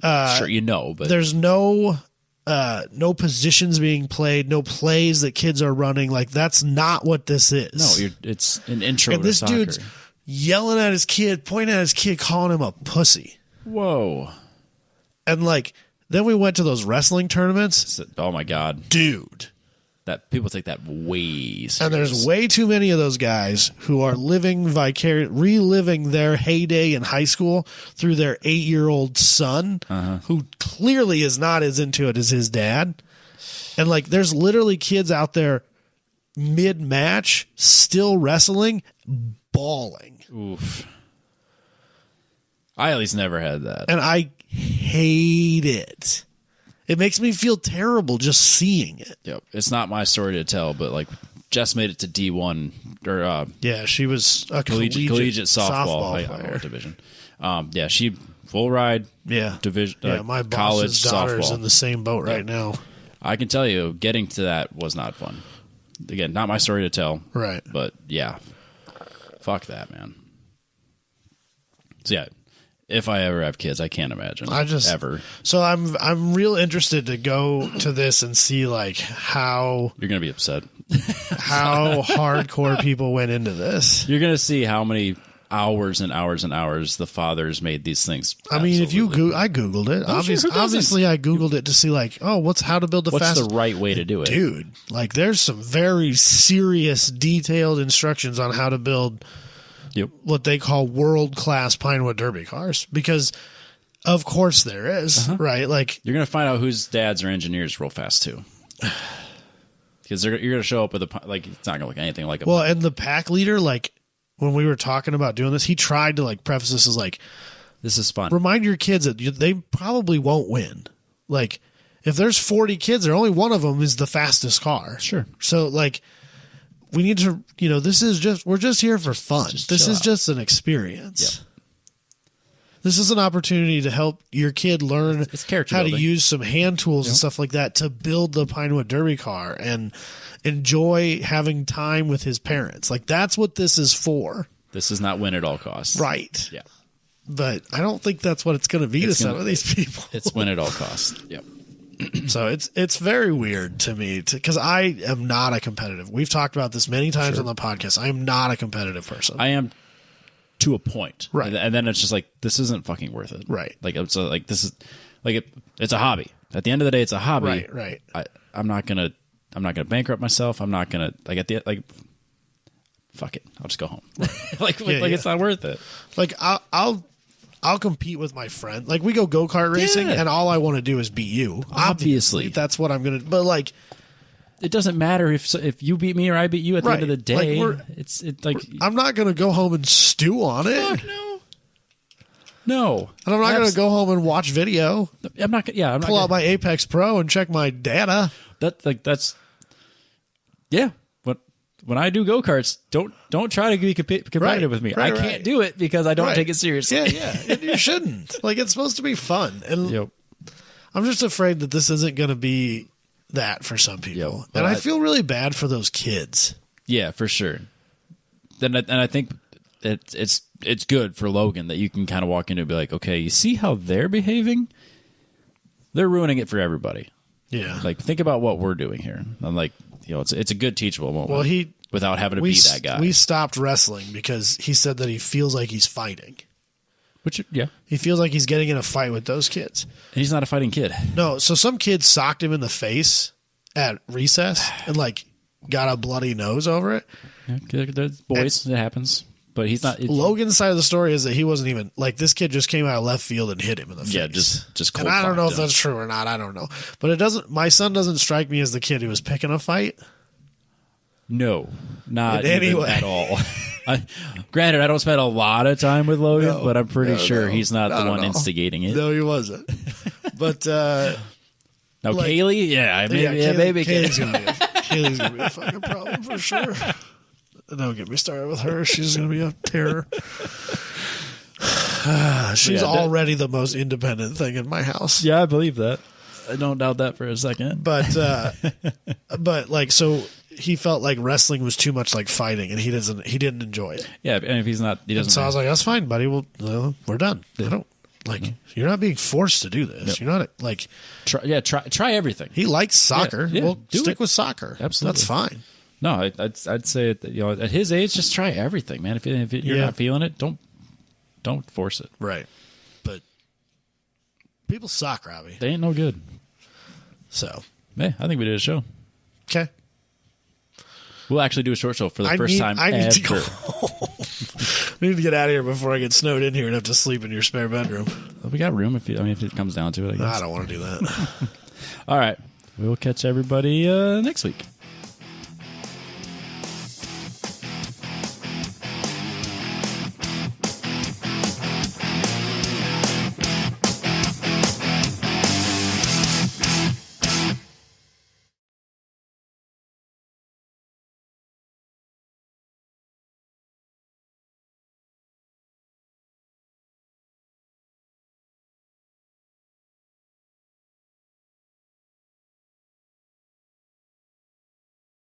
Speaker 1: Sure, but
Speaker 2: There's no positions being played, no plays that kids are running. Like, that's not what this is.
Speaker 1: no, it's an intro
Speaker 2: and
Speaker 1: to
Speaker 2: this
Speaker 1: soccer.
Speaker 2: dude's yelling at his kid, pointing at his kid, calling him a pussy.
Speaker 1: Whoa.
Speaker 2: And like, then we went to those wrestling tournaments.
Speaker 1: Oh my God.
Speaker 2: Dude.
Speaker 1: That people take that way serious.
Speaker 2: And there's way too many of those guys who are reliving their heyday in high school through their 8-year-old son, who clearly is not as into it as his dad. And like, there's literally kids out there mid-match still wrestling, bawling.
Speaker 1: Oof. I at least never had that.
Speaker 2: And I hate it. It makes me feel terrible just seeing it.
Speaker 1: Yep. It's not my story to tell, but like Jess made it to D1 or
Speaker 2: yeah, she was a
Speaker 1: collegiate softball I don't know what division. Yeah, she full ride.
Speaker 2: Yeah,
Speaker 1: division.
Speaker 2: Yeah, my
Speaker 1: college
Speaker 2: boss's daughter's
Speaker 1: softball.
Speaker 2: in the same boat right now.
Speaker 1: I can tell you, getting to that was not fun. Again, not my story to tell.
Speaker 2: Right.
Speaker 1: But yeah, fuck that, man. So yeah. If I ever have kids, I can't imagine. Ever.
Speaker 2: So I'm real interested to go to this and see like how
Speaker 1: You're gonna be upset.
Speaker 2: how hardcore people went into this.
Speaker 1: You're gonna see how many hours and hours and hours the fathers made these things.
Speaker 2: I mean, if you I googled it. Obviously, I googled it to see like, how to build a
Speaker 1: what's
Speaker 2: fast.
Speaker 1: the right way to do it,
Speaker 2: dude? Like, there's some very serious, detailed instructions on how to build.
Speaker 1: Yep.
Speaker 2: What they call world-class Pinewood Derby cars, because of course there is, right? Like,
Speaker 1: you're going to find out whose dads are engineers real fast too, because you're going to show up with it's not going to look anything like a.
Speaker 2: Well, and the pack leader, like when we were talking about doing this, he tried to like preface this as like,
Speaker 1: this is fun.
Speaker 2: Remind your kids that they probably won't win. Like, if there's 40 kids, there only one of them is the fastest car.
Speaker 1: Sure.
Speaker 2: So like, we need to, we're just here for fun. This is just an experience. Yep. This is an opportunity to help your kid learn how to use some hand tools and stuff like that to build the Pinewood Derby car and enjoy having time with his parents. Like, that's what this is for.
Speaker 1: This is not win at all costs.
Speaker 2: Right.
Speaker 1: Yeah.
Speaker 2: But I don't think that's what it's going to be to some of these people.
Speaker 1: It's win at all costs. Yep.
Speaker 2: So it's very weird to me because I am not a competitive. We've talked about this many times on the podcast. I am not a competitive person.
Speaker 1: I am to a point,
Speaker 2: right?
Speaker 1: And then it's just like this isn't fucking worth it,
Speaker 2: right?
Speaker 1: Like it's like this is like it's a hobby. At the end of the day, it's a hobby,
Speaker 2: right?
Speaker 1: I'm not gonna bankrupt myself. I'm not gonna fuck it. I'll just go home. It's not worth it.
Speaker 2: Like I'll compete with my friend. Like we go kart racing, and all I want to do is beat you.
Speaker 1: Obviously,
Speaker 2: that's what I'm gonna. But like,
Speaker 1: it doesn't matter if you beat me or I beat you. At the end of the day,
Speaker 2: I'm not gonna go home and stew on it.
Speaker 1: Fuck no.
Speaker 2: And I'm not gonna go home and watch video.
Speaker 1: I'm not. Yeah, I'm not
Speaker 2: pull out my Apex Pro and check my data.
Speaker 1: That's. Yeah. When I do go-karts, don't try to be competitive with me. I can't do it because I don't take it seriously.
Speaker 2: Yeah. And you shouldn't. Like, it's supposed to be fun. And I'm just afraid that this isn't going to be that for some people. And I feel really bad for those kids.
Speaker 1: Yeah, for sure. And I think it's good for Logan that you can kind of walk in and be like, okay, you see how they're behaving? They're ruining it for everybody.
Speaker 2: Yeah.
Speaker 1: Like, think about what we're doing here. I'm like, it's a good teachable moment.
Speaker 2: Well,
Speaker 1: without having to be that guy.
Speaker 2: We stopped wrestling because he said that he feels like he's fighting. He feels like he's getting in a fight with those kids.
Speaker 1: And he's not a fighting kid.
Speaker 2: No, so some kid socked him in the face at recess and got a bloody nose over it.
Speaker 1: Yeah, there's boys, it happens. But he's not.
Speaker 2: Logan's side of the story is that he wasn't even this kid just came out of left field and hit him in the face.
Speaker 1: Yeah, just cold.
Speaker 2: And I don't know if that's true or not. I don't know. But it doesn't. My son doesn't strike me as the kid who was picking a fight.
Speaker 1: No, not
Speaker 2: anyway
Speaker 1: at all. Granted, I don't spend a lot of time with Logan, but I'm pretty sure he's not the one instigating it.
Speaker 2: No, he wasn't. But
Speaker 1: now Kaylee, maybe
Speaker 2: Kaylee's gonna be a fucking problem for sure. Don't get me started with her. She's going to be a terror. She's already the most independent thing in my house.
Speaker 1: Yeah, I believe that. I don't doubt that for a second.
Speaker 2: But so he felt like wrestling was too much like fighting, and he didn't enjoy it.
Speaker 1: Yeah, and if he's not, he doesn't.
Speaker 2: So I was like, that's fine, buddy. Well, we're done. Yeah. I don't you're not being forced to do this. You're not
Speaker 1: try everything.
Speaker 2: He likes soccer.
Speaker 1: Yeah,
Speaker 2: well, stick with soccer.
Speaker 1: Absolutely,
Speaker 2: that's fine.
Speaker 1: No, I'd say at his age, just try everything, man. If you're not feeling it, don't force it.
Speaker 2: Right. But people suck, Robbie.
Speaker 1: They ain't no good.
Speaker 2: So,
Speaker 1: I think we did a show.
Speaker 2: Okay.
Speaker 1: We'll actually do a short show for the first time
Speaker 2: I need
Speaker 1: ever.
Speaker 2: To go home. I need to get out of here before I get snowed in here and have to sleep in your spare bedroom.
Speaker 1: We got room if it comes down to it. I guess.
Speaker 2: I don't want to do that.
Speaker 1: All right. We will catch everybody next week.